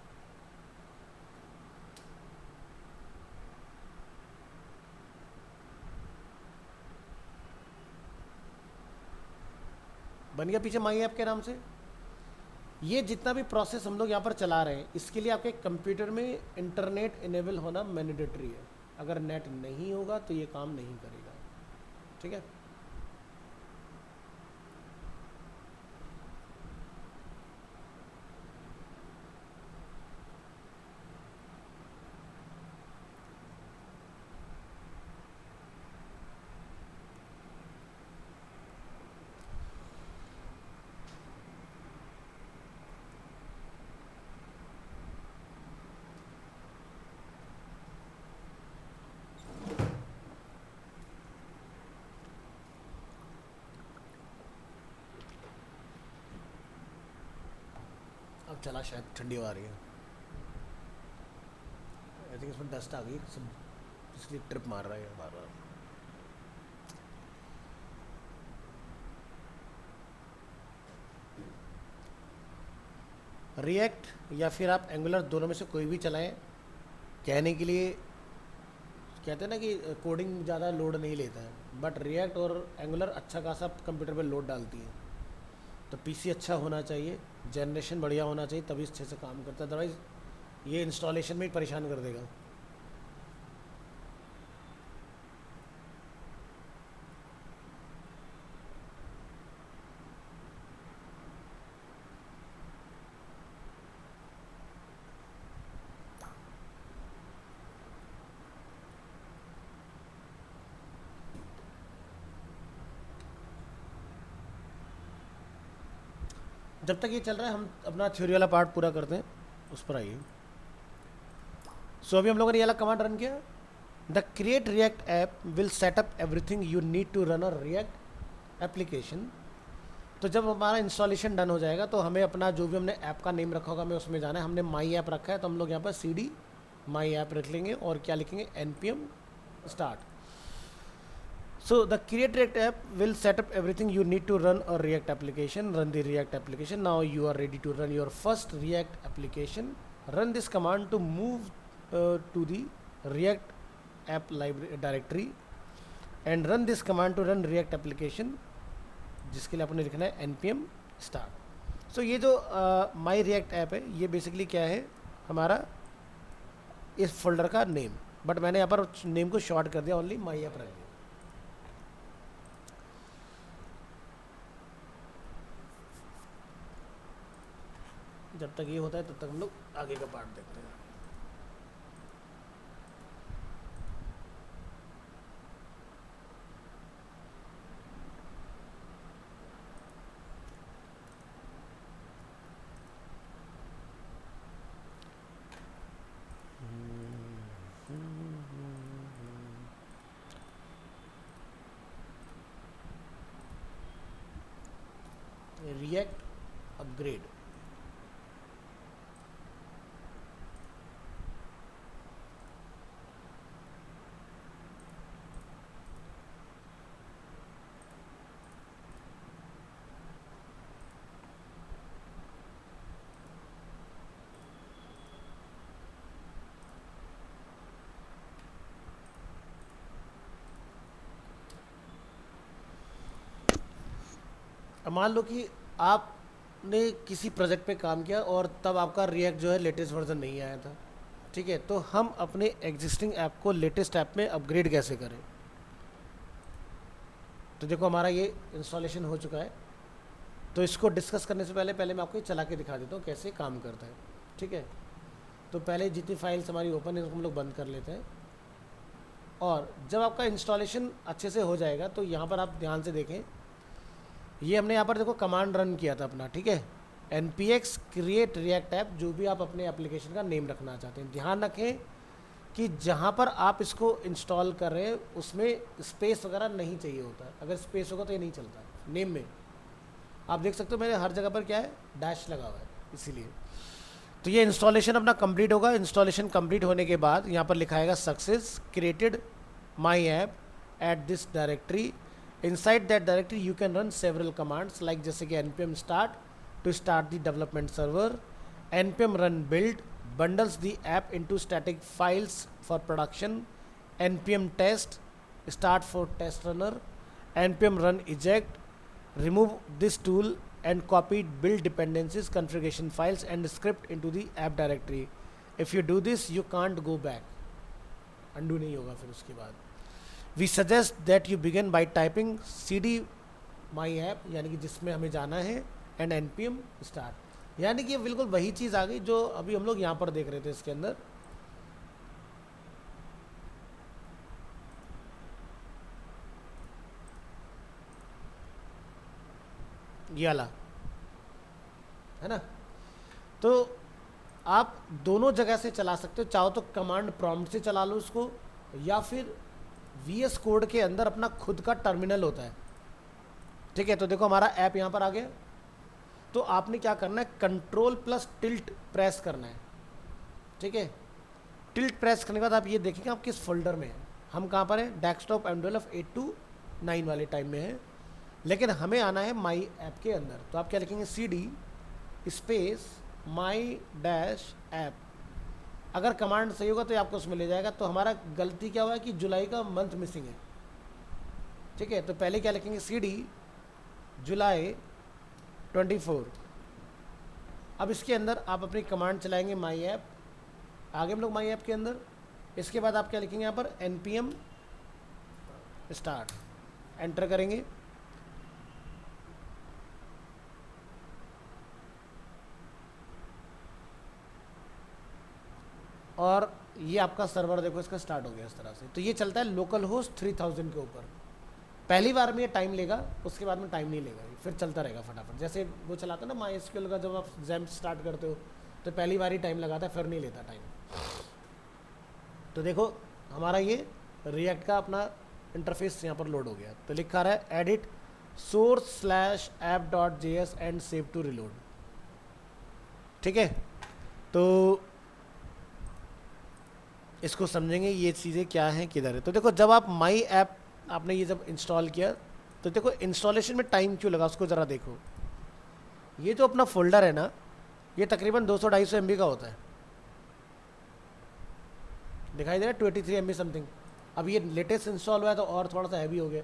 बन गया पीछे माई ऐप के नाम से। ये जितना भी प्रोसेस हम लोग यहाँ पर चला रहे हैं, इसके लिए आपके कंप्यूटर में इंटरनेट इनेबल होना मैंडेटरी है। अगर नेट नहीं होगा तो ये काम नहीं करेगा। ठीक है, अब चला, शायद ठंडी हवा आ रही है। आई थिंक इसमें डस्ट आ गई सब, इसलिए ट्रिप मार रहा है बार बार। रिएक्ट या फिर आप एंगुलर, दोनों में से कोई भी चलाएं। कहने के लिए कहते हैं ना कि कोडिंग ज़्यादा लोड नहीं लेता है, बट रिएक्ट और एंगुलर अच्छा खासा कंप्यूटर पे लोड डालती है। तो पीसी अच्छा होना चाहिए, जनरेशन बढ़िया होना चाहिए, तभी अच्छे से काम करता है, अदरवाइज ये इंस्टॉलेशन में ही परेशान कर देगा। जब तक ये चल रहा है हम अपना थ्योरी वाला पार्ट पूरा करते हैं, उस पर आइए। सो अभी हम लोगों ने ये वाला कमांड रन किया, the create React app will set up everything you need to run a React application. तो जब हमारा इंस्टॉलेशन डन हो जाएगा तो हमें अपना जो भी हमने ऐप का नेम रखा होगा हमें उसमें जाना है। हमने माई ऐप रखा है तो हम लोग यहाँ पर CD माई ऐप रख लेंगे और क्या लिखेंगे, npm start. So the create react app will set up everything you need to run a react application. Run the react application. Now you are ready to run your first react application. Run this command to move to the react app library directory and run this command to run react application, जिसके लिए आपने लिखना है npm start. So ये जो my react app है ये basically क्या है, हमारा इस फोल्डर का नेम, बट मैंने यहाँ पर नेम को शॉर्ट कर दिया, ओनली my app रख दिया। जब तक ये होता है तब तक हम लोग आगे का पार्ट देखते हैं। रिएक्ट अपग्रेड, अब मान लो कि आपने किसी प्रोजेक्ट पे काम किया और तब आपका रिएक्ट जो है लेटेस्ट वर्जन नहीं आया था, ठीक है, तो हम अपने एग्जिस्टिंग ऐप को लेटेस्ट ऐप में अपग्रेड कैसे करें। तो देखो हमारा ये इंस्टॉलेशन हो चुका है, तो इसको डिस्कस करने से पहले मैं आपको ये चला के दिखा देता हूँ कैसे काम करता है, ठीक है। तो पहले जितनी फाइल्स हमारी ओपन है उसको हम लोग बंद कर लेते हैं, और जब आपका इंस्टॉलेशन अच्छे से हो जाएगा तो यहाँ पर आप ध्यान से देखें, ये हमने यहाँ पर देखो कमांड रन किया था अपना, ठीक है, npx क्रिएट रिएक्ट ऐप, जो भी आप अपने एप्लीकेशन का नेम रखना चाहते हैं। ध्यान रखें कि जहाँ पर आप इसको इंस्टॉल कर रहे हैं उसमें स्पेस वगैरह नहीं चाहिए होता, अगर स्पेस होगा तो ये नहीं चलता है। नेम में आप देख सकते हो मैंने हर जगह पर क्या है, डैश लगा हुआ है, इसीलिए। तो ये इंस्टॉलेशन अपना कंप्लीट होगा। इंस्टॉलेशन कंप्लीट होने के बाद यहाँ पर लिखाएगा success created my app at this directory. Inside that directory you can run several commands like जैसे कि npm start to start the development server, npm run build bundles the app into static files for production, npm test start for test runner, npm run eject remove this tool and copy build dependencies configuration files and script into the app directory. If you do this you can't go back, undo नहीं होगा फिर उसके बाद। We suggest that you begin by typing CD my app, यानी कि जिसमें हमें जाना है, and npm start, यानी कि बिल्कुल वही चीज़ आ गई जो अभी हम लोग यहाँ पर देख रहे थे। इसके अंदर ये वाला है ना, तो आप दोनों जगह से चला सकते हो, चाहो तो कमांड प्रॉम्प्ट से चला लो उसको, या फिर VS कोड के अंदर अपना खुद का टर्मिनल होता है, ठीक है। तो देखो हमारा ऐप यहाँ पर आ गया, तो आपने क्या करना है, Ctrl+Tilt प्रेस करना है, ठीक है। टिल्ट प्रेस करने के बाद आप ये देखेंगे आप किस फोल्डर में है। हम कहाँ पर हैं, डेस्कटॉप mdlf 829 वाले टाइम में है, लेकिन हमें आना है माई ऐप के अंदर। तो आप क्या लिखेंगे, CD स्पेस माई डैश ऐप। अगर कमांड सही होगा तो ये आपको उसमें ले जाएगा। तो हमारा गलती क्या हुआ है कि जुलाई का मंथ मिसिंग है, ठीक है। तो पहले क्या लिखेंगे, सी डी जुलाई 24। अब इसके अंदर आप अपनी कमांड चलाएंगे माई ऐप, आगे हम लोग माई ऐप के अंदर। इसके बाद आप क्या लिखेंगे यहाँ पर, npm स्टार्ट, एंटर करेंगे। और ये आपका सर्वर देखो इसका स्टार्ट हो गया इस तरह से। तो ये चलता है लोकल होस्ट 3000 के ऊपर। पहली बार में ये टाइम लेगा, उसके बाद में टाइम नहीं लेगा, फिर चलता रहेगा फटाफट। जैसे वो चलाता है ना माई एसक्यूएल का, जब आप जैम्प स्टार्ट करते हो तो पहली बार ही टाइम लगाता है, फिर नहीं लेता टाइम। तो देखो हमारा ये रिएक्ट का अपना इंटरफेस यहाँ पर लोड हो गया। तो लिखा रहा है edit source/app.js and save to reload, ठीक है। तो इसको समझेंगे ये चीज़ें क्या हैं, किधर है। तो देखो जब आप माई ऐप आपने ये जब इंस्टॉल किया तो देखो इंस्टॉलेशन में टाइम क्यों लगा, उसको ज़रा देखो। ये जो अपना फोल्डर है ना, ये तकरीबन 200-250 MB का होता है, दिखाई दे रहा है, 23 MB समथिंग। अब ये लेटेस्ट इंस्टॉल हुआ है तो और थोड़ा सा हैवी हो गया।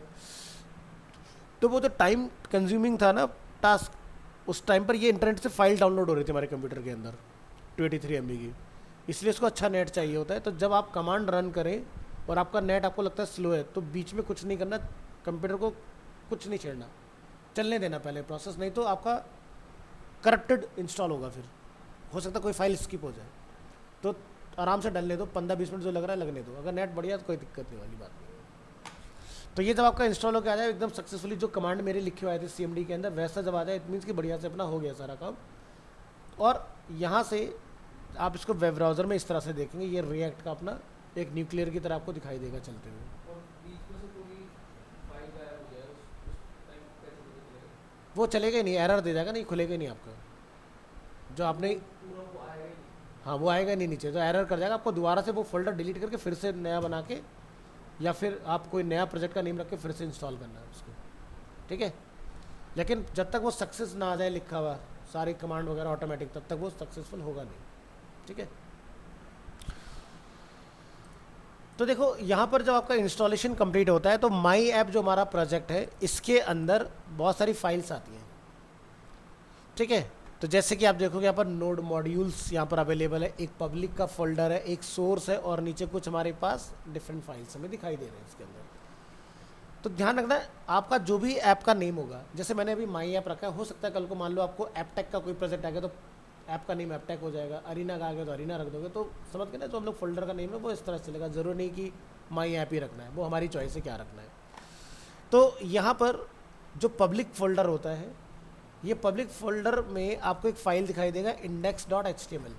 तो वो जो टाइम कंज्यूमिंग था ना टास्क, उस टाइम पर ये इंटरनेट से फाइल डाउनलोड हो रही थी हमारे कंप्यूटर के अंदर 23 MB की, इसलिए इसको अच्छा नेट चाहिए होता है। तो जब आप कमांड रन करें और आपका नेट आपको लगता है स्लो है, तो बीच में कुछ नहीं करना, कंप्यूटर को कुछ नहीं छेड़ना, चलने देना पहले प्रोसेस, नहीं तो आपका करप्टेड इंस्टॉल होगा, फिर हो सकता है कोई फाइल स्किप हो जाए। तो आराम से डलने दो, 15-20 मिनट जो लग रहा है लगने दो, अगर नेट बढ़िया तो कोई दिक्कत नहीं वाली बात नहीं। तो ये जब आपका इंस्टॉल होकर आ जाए एकदम सक्सेसफुली, जो कमांड मेरे लिखे हुए थे CMD के अंदर वैसा जब आ जाए, इट मीन्स कि बढ़िया से अपना हो गया सारा काम। और यहाँ से आप इसको वेब ब्राउज़र में इस तरह से देखेंगे, ये रिएक्ट का अपना एक न्यूक्लियर की तरह आपको दिखाई देगा चलते हुए। वो चलेगा ही नहीं, एरर दे जाएगा, नहीं खुलेगा ही नहीं आपका जो आपने, हाँ वो आएगा नहीं नीचे, तो एरर कर जाएगा। आपको दोबारा से वो फोल्डर डिलीट करके फिर से नया बना के, या फिर आप कोई नया प्रोजेक्ट का नेम रख के फिर से इंस्टॉल करना है उसको, ठीक है। लेकिन जब तक वो सक्सेस ना आ जाए लिखा हुआ सारी कमांड वगैरह ऑटोमेटिक, तब तक वो सक्सेसफुल होगा नहीं, ठीक है। तो देखो यहाँ पर जब आपका इंस्टॉलेशन कंप्लीट होता है तो माई ऐप जो हमारा प्रोजेक्ट है इसके अंदर बहुत सारी फाइल्स आती हैं, ठीक है। तो जैसे कि आप देखोगे यहाँ पर नोड मॉड्यूल्स यहाँ पर अवेलेबल है, एक पब्लिक का फोल्डर है, एक सोर्स है, और नीचे कुछ हमारे पास डिफरेंट फाइल्स हमें दिखाई दे रहे हैं इसके अंदर। तो ध्यान रखना है आपका जो भी ऐप का नेम होगा, जैसे मैंने अभी माई ऐप रखा है, हो सकता है कल को मान लो आपको एपटेक का कोई प्रोजेक्ट आ गया तो ऐप का नेम एपटेक हो जाएगा, अरीना का आ गया तो अरीना रख दोगे। तो समझ गए ना, जो हम लोग फोल्डर का नेम है वो इस तरह से चलेगा, ज़रूरी नहीं कि माई ऐप ही रखना है, वो हमारी चॉइस है क्या रखना है। तो यहाँ पर जो पब्लिक फोल्डर होता है, ये पब्लिक फोल्डर में आपको एक फ़ाइल दिखाई देगा index.html।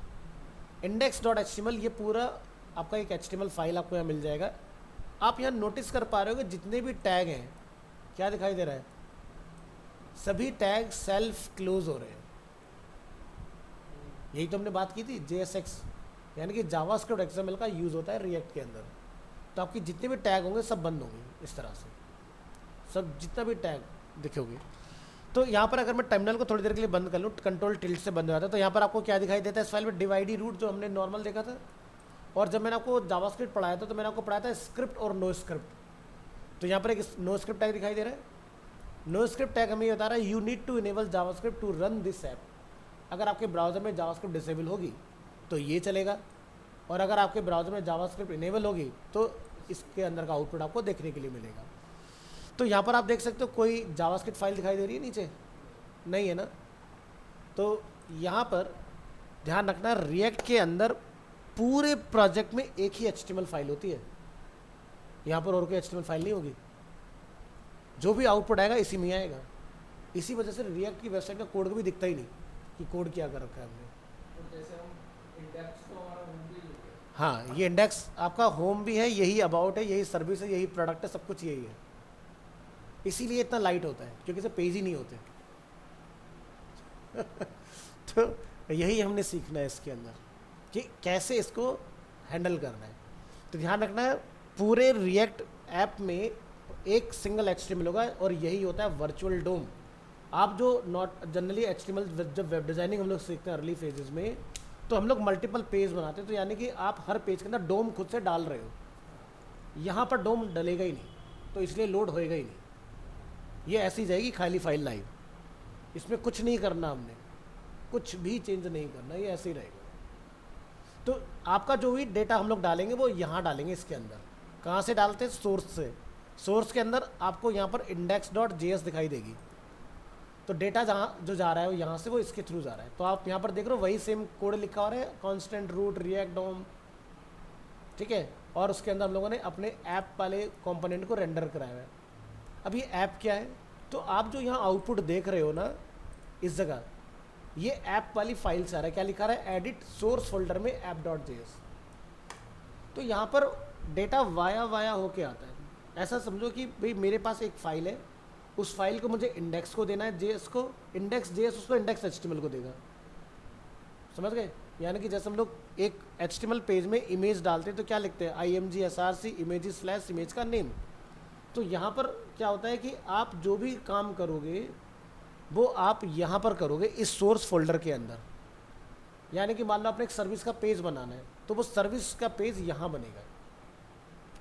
index.html ये पूरा आपका एक HTML फाइल आपको यहाँ मिल जाएगा। आप यहाँ नोटिस कर पा रहे हो कि जितने भी टैग हैं, क्या दिखाई दे रहा है, सभी टैग सेल्फ क्लोज हो रहे हैं। यही तो हमने बात की थी, JSX यानी कि जावास्क्रिप्ट XML का यूज़ होता है रिएक्ट के अंदर। तो आपकी जितने भी टैग होंगे सब बंद होंगे इस तरह से, सब जितना भी टैग दिखोगे। तो यहाँ पर अगर मैं टर्मिनल को थोड़ी देर के लिए बंद कर लूँ, कंट्रोल टिल्ट से बंद हो जाता है, तो यहाँ पर आपको क्या दिखाई देता है इस फाइल में, डिवाइडी रूट जो हमने नॉर्मल देखा था। और जब मैंने आपको जावास्क्रिप्ट पढ़ाया था तो मैंने आपको पढ़ाया था स्क्रिप्ट और नो स्क्रिप्ट। तो यहाँ पर एक नो स्क्रिप्ट टैग दिखाई दे रहा है। नो स्क्रिप्ट टैग हमें बता रहा है you need to enable JavaScript to run this app. अगर आपके ब्राउज़र में जावास्क्रिप्ट डिसेबल होगी तो ये चलेगा, और अगर आपके ब्राउज़र में जावास्क्रिप्ट इनेबल होगी तो इसके अंदर का आउटपुट आपको देखने के लिए मिलेगा। तो यहाँ पर आप देख सकते हो कोई जावास्क्रिप्ट फाइल दिखाई दे रही है नीचे, नहीं है ना। तो यहाँ पर ध्यान रखना, रिएक्ट के अंदर पूरे प्रोजेक्ट में एक ही HTML फाइल होती है, यहाँ पर और कोई HTML फाइल नहीं होगी। जो भी आउटपुट आएगा इसी में आएगा। इसी वजह से रिएक्ट की वेबसाइट का कोड कभी दिखता ही नहीं कि कोड क्या कर रखा है हमने। तो जैसे हम इंडेक्स तो हमारा होम पेज हो गया। हाँ, ये इंडेक्स आपका होम भी है, यही अबाउट है, यही सर्विस है, यही प्रोडक्ट है, सब कुछ यही है। इसीलिए इतना लाइट होता है क्योंकि इसे पेज ही नहीं होते। तो यही हमने सीखना है इसके अंदर कि कैसे इसको हैंडल करना है। तो ध्यान रखना है पूरे रिएक्ट ऐप में एक सिंगल HTML होगा, और यही होता है वर्चुअल डोम। आप जो नॉट जनरली HTML जब वेब डिज़ाइनिंग हम लोग सीखते हैं अर्ली फेजेस में, तो तो हम लोग मल्टीपल पेज बनाते हैं, तो यानी कि आप हर पेज के अंदर डोम खुद से डाल रहे हो, यहाँ पर डोम डलेगा ही नहीं, तो इसलिए लोड होएगा ही नहीं, ये ऐसी जाएगी खाली फाइल लाइव, इसमें कुछ नहीं करना हमने, कुछ भी चेंज नहीं करना, ये ऐसे ही रहेगा। तो आपका जो भी डेटा हम लोग डालेंगे वो यहाँ डालेंगे इसके अंदर। कहाँ से डालते हैं? सोर्स से। सोर्स के अंदर आपको यहाँ पर index.js दिखाई देगी, तो डेटा जहाँ जो जा रहा है वो यहाँ से वो इसके थ्रू जा रहा है। तो आप यहाँ पर देख रहे हो वही सेम कोड लिखा हो रहा है, कांस्टेंट रूट रिएक्ट डोम, ठीक है। और उसके अंदर हम लोगों ने अपने ऐप वाले कंपोनेंट को रेंडर कराया है। अब ये ऐप क्या है? तो आप जो यहाँ आउटपुट देख रहे हो ना, इस जगह ये ऐप वाली फाइल से आ रहा है। क्या लिखा रहा है? एडिट सोर्स फोल्डर में app.js। तो यहाँ पर डेटा वाया वाया होके आता है। ऐसा समझो कि भाई मेरे पास एक फाइल है, उस फाइल को मुझे इंडेक्स को देना है, जेएस को, इंडेक्स जेएस उसको इंडेक्स एचटीएमएल को देगा। समझ गए? यानी कि जैसे हम लोग एक एचटीएमएल पेज में इमेज डालते हैं तो क्या लिखते हैं? imgsrc images / इमेज का नेम। तो यहाँ पर क्या होता है कि आप जो भी काम करोगे वो आप यहाँ पर करोगे इस सोर्स फोल्डर के अंदर। यानी कि मान लो आपने एक सर्विस का पेज बनाना है, तो वो सर्विस का पेज यहाँ बनेगा।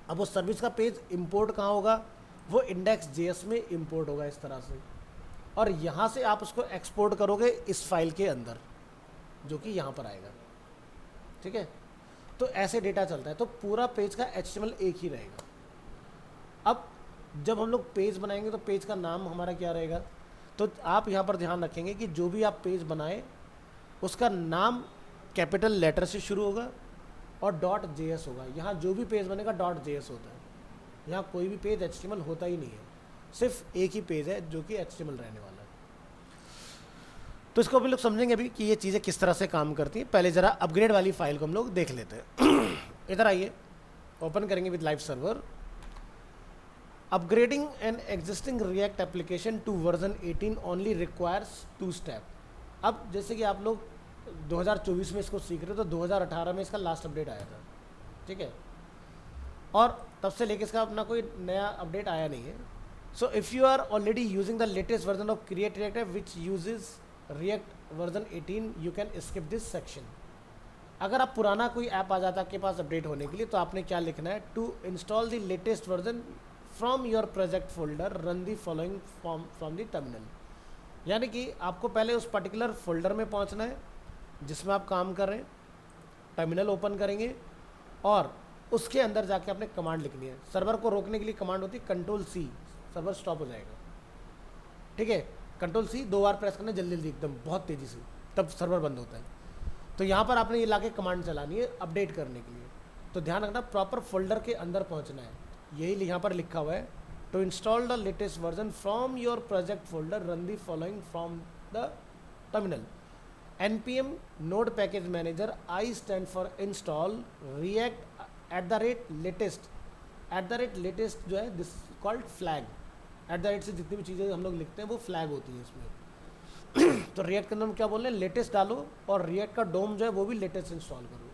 अब वो सर्विस का पेज इंपोर्ट कहाँ होगा? वो index.js में इंपोर्ट होगा इस तरह से, और यहाँ से आप उसको एक्सपोर्ट करोगे इस फाइल के अंदर, जो कि यहाँ पर आएगा। ठीक है, तो ऐसे डेटा चलता है। तो पूरा पेज का HTML एक ही रहेगा। अब जब हम लोग पेज बनाएंगे तो पेज का नाम हमारा क्या रहेगा? तो आप यहाँ पर ध्यान रखेंगे कि जो भी आप पेज बनाए उसका नाम कैपिटल लेटर से शुरू होगा और .js होगा। यहाँ जो भी पेज बनेगा .js होता है, यहाँ कोई भी पेज HTML होता ही नहीं है, सिर्फ एक ही पेज है जो कि HTML रहने वाला है। तो इसको अभी लोग समझेंगे अभी कि ये चीज़ें किस तरह से काम करती हैं। पहले ज़रा अपग्रेड वाली फाइल को हम लोग देख लेते हैं। इधर आइए, ओपन करेंगे with live server. Upgrading an existing react application to version 18 only requires 2 step. अब जैसे कि आप लोग 2024 में इसको सीख रहे हो, तो 2018 में इसका लास्ट अपडेट आया था, ठीक है, और तब से लेके इसका अपना कोई नया अपडेट आया नहीं है। So if you are already using the latest version of create React app which uses React version 18, you can skip this section. अगर आप पुराना कोई ऐप आ जाता है आपके पास अपडेट होने के लिए, तो आपने क्या लिखना है? To install the latest version from your project folder, run the following from the terminal. यानी कि आपको पहले उस पर्टिकुलर फोल्डर में पहुंचना है जिसमें आप काम कर रहे हैं, टर्मिनल ओपन करेंगे और उसके अंदर जाके आपने कमांड लिखनी है। सर्वर को रोकने के लिए कमांड होती है Ctrl+C, सर्वर स्टॉप हो जाएगा। ठीक है, Ctrl+C 2 बार प्रेस करना जल्दी जल्दी, एकदम बहुत तेज़ी से, तब सर्वर बंद होता है। तो यहाँ पर आपने ये लाके कमांड चलानी है अपडेट करने के लिए। तो ध्यान रखना, प्रॉपर फोल्डर के अंदर पहुँचना है। यही यहाँ पर लिखा हुआ है, to install the latest version from your project folder, run the following from the terminal. npm node package manager, I stand for install react @latest जो है दिस कॉल्ड फ्लैग। @ से जितनी भी चीज़ें हम लोग लिखते हैं वो फ्लैग होती हैं इसमें। तो रिएक्ट के अंदर हम क्या बोल रहे हैं? लेटेस्ट डालो, और रिएक्ट का डोम जो है वो भी लेटेस्ट इंस्टॉल करो।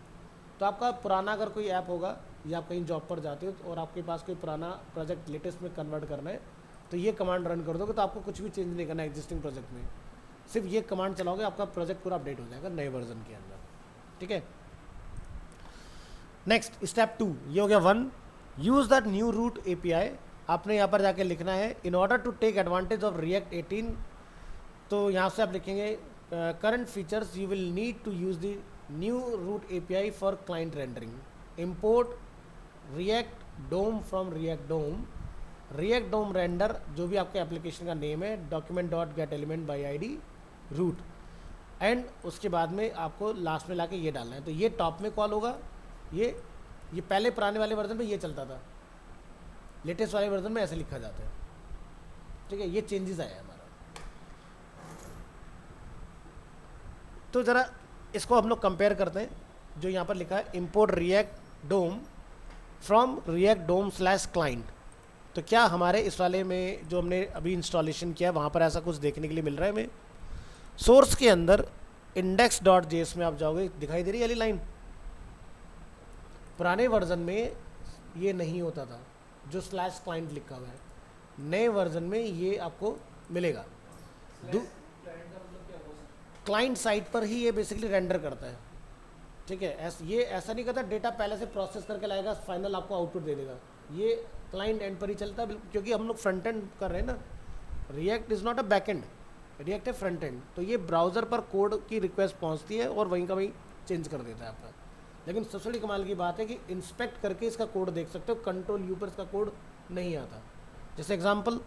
तो आपका पुराना अगर कोई ऐप होगा या आप कहीं जॉब पर जाते हो और आपके पास कोई पुराना प्रोजेक्ट लेटेस्ट में कन्वर्ट करना है, तो ये कमांड रन कर दोगे तो आपको कुछ भी चेंज नहीं करना है एग्जिस्टिंग प्रोजेक्ट में। सिर्फ ये कमांड चलाओगे, आपका प्रोजेक्ट पूरा अपडेट हो जाएगा नए वर्जन के अंदर। ठीक है, नेक्स्ट स्टेप 2, ये हो गया 1, use that new root API। आपने यहाँ पर जाके लिखना है in order to take advantage of React 18। तो यहाँ से आप लिखेंगे current features, you will need to use the new root API for client rendering. Import React DOM from React DOM, React DOM render जो भी आपके एप्लीकेशन का name है, document.getElementById रूट, एंड उसके बाद में आपको लास्ट में लाके ये डालना है। तो ये टॉप में कॉल होगा, ये पहले पुराने वाले वर्जन में ये चलता था, लेटेस्ट वाले वर्जन में ऐसे लिखा जाता है। ठीक है, ये चेंजेस आया हमारा। तो ज़रा इसको हम लोग कंपेयर करते हैं, जो यहाँ पर लिखा है import React DOM from React DOM / client. तो क्या हमारे इस वाले में जो हमने अभी इंस्टॉलेशन किया वहाँ पर ऐसा कुछ देखने के लिए मिल रहा है हमें? सोर्स के अंदर index.js में आप जाओगे, दिखाई दे रही है वाली लाइन? पुराने वर्जन में ये नहीं होता था, जो /क्लाइंट लिखा हुआ है। नए वर्जन में ये आपको मिलेगा। क्लाइंट साइट पर ही ये बेसिकली रेंडर करता है। ठीक है। ये ऐसा नहीं करता डेटा पहले से प्रोसेस करके लाएगा, फाइनल आपको आउटपुट दे देगा। ये क्लाइंट एंड पर ही चलता है, क्योंकि हम लोग फ्रंट एंड कर रहे हैं ना। React is not a back and, react है फ्रंट एंड। तो ये ब्राउज़र पर कोड की रिक्वेस्ट पहुंचती है और वहीं का वहीं चेंज कर देता है आपका। लेकिन सबसे बड़ी कमाल की बात है कि इंस्पेक्ट करके इसका कोड देख सकते हो, कंट्रोल यू पर इसका कोड नहीं आता। जैसे एग्जांपल,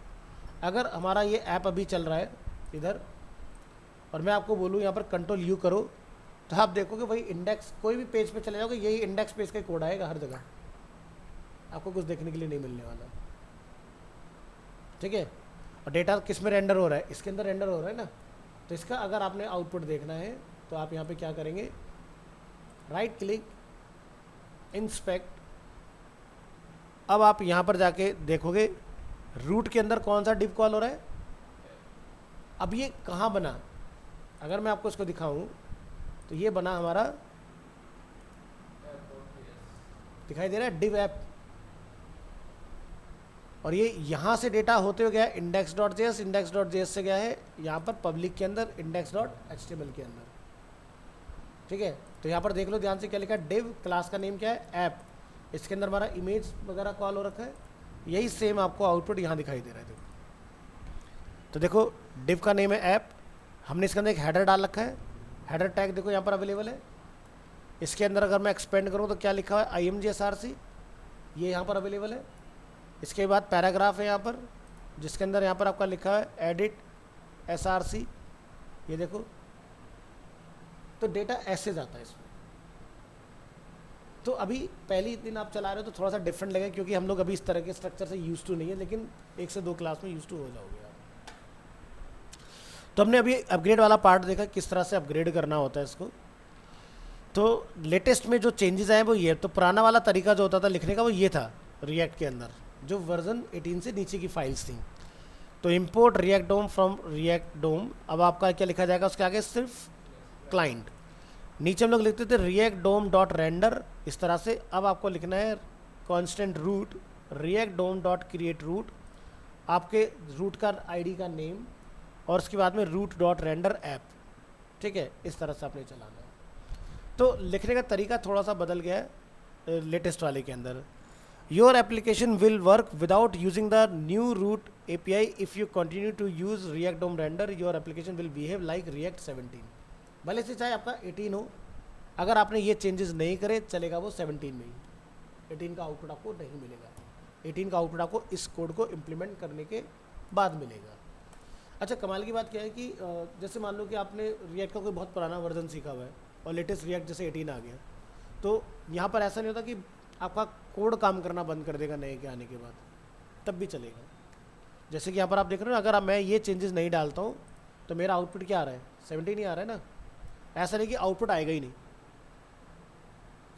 अगर हमारा ये ऐप अभी चल रहा है इधर और मैं आपको बोलूँ यहाँ पर कंट्रोल यू करो, तो आप देखोगे वही इंडेक्स, कोई भी पेज पे चले जाओगे यही इंडेक्स पेज का कोड आएगा हर जगह, आपको कुछ देखने के लिए नहीं मिलने वाला। ठीक है। और डेटा किस में रेंडर हो रहा है, इसके अंदर रेंडर हो रहा है ना। तो इसका अगर आपने आउटपुट देखना है तो आप यहाँ पे क्या करेंगे, राइट क्लिक, इंस्पेक्ट। अब आप यहाँ पर जाके देखोगे रूट के अंदर कौन सा डिव कॉल हो रहा है। अब ये कहाँ बना, अगर मैं आपको इसको दिखाऊं तो ये बना हमारा, दिखाई दे रहा है, डिव ऐप। और ये यहाँ से डेटा होते हुए गया है index.js, index.js से गया है यहाँ पर पब्लिक के अंदर index.html के अंदर। ठीक है। तो यहाँ पर देख लो ध्यान से क्या लिखा है, डिव, क्लास का नेम क्या है, ऐप। इसके अंदर हमारा इमेज वगैरह कॉल हो रखा है। यही सेम आपको आउटपुट यहाँ दिखाई दे रहा है। देखो तो देखो डिव का नेम है ऐप, हमने इसके अंदर एक हेडर डाल रखा है, हेडर टैग देखो यहाँ पर अवेलेबल है। इसके अंदर अगर मैं एक्सपेंड करूँ तो क्या लिखा हुआ है, imgsrc, ये यहाँ पर अवेलेबल है। इसके बाद पैराग्राफ है यहाँ पर, जिसके अंदर यहाँ पर आपका लिखा है एडिट src, ये देखो। तो डेटा ऐसे जाता है इसमें। तो अभी पहली दिन आप चला रहे हो तो थोड़ा सा डिफरेंट लगेगा, क्योंकि हम लोग अभी इस तरह के स्ट्रक्चर से यूज टू नहीं है, लेकिन 1 से 2 क्लास में यूज टू हो जाओगे आप। तो हमने अभी अपग्रेड वाला पार्ट देखा, किस तरह से अपग्रेड करना होता है इसको। तो लेटेस्ट में जो चेंजेस आए वो ये, तो पुराना वाला तरीका जो होता था लिखने का वो ये था रिएक्ट के अंदर, जो वर्जन 18 से नीचे की फाइल्स थी। तो import React DOM from React DOM, अब आपका क्या लिखा जाएगा उसके आगे, सिर्फ क्लाइंट। नीचे हम लोग लिखते थे रिएक्ट डोम डॉट रेंडर, इस तरह से। अब आपको लिखना है कांस्टेंट रूट रिएक्ट डोम डॉट क्रिएट रूट, आपके रूट का आईडी का नेम, और उसके बाद में रूट डॉट रेंडर ऐप। ठीक है, इस तरह से आपने चलाना है। तो लिखने का तरीका थोड़ा सा बदल गया है लेटेस्ट वाले के अंदर। Your application will work without using the new root API if you continue to use React DOM render, your application will behave like React 17। भले से चाहे आपका 18 हो, अगर आपने ये चेंजेस नहीं करे चलेगा वो 17 में ही। 18 का आउटपुट आपको नहीं मिलेगा, 18 का आउटपुट आपको इस कोड को इम्प्लीमेंट करने के बाद मिलेगा। अच्छा, कमाल की बात क्या है कि जैसे मान लो कि आपने रिएक्ट का कोई बहुत पुराना वर्जन सीखा हुआ है और लेटेस्ट रिएक्ट जैसे 18 आ गया, तो यहाँ पर ऐसा नहीं होता कि आपका कोड काम करना बंद कर देगा नए के आने के बाद, तब भी चलेगा। जैसे कि यहाँ पर आप देख रहे हो ना, अगर मैं ये चेंजेस नहीं डालता हूँ तो मेरा आउटपुट क्या आ रहा है, 17 ही आ रहा है ना। ऐसा नहीं कि आउटपुट आएगा ही नहीं,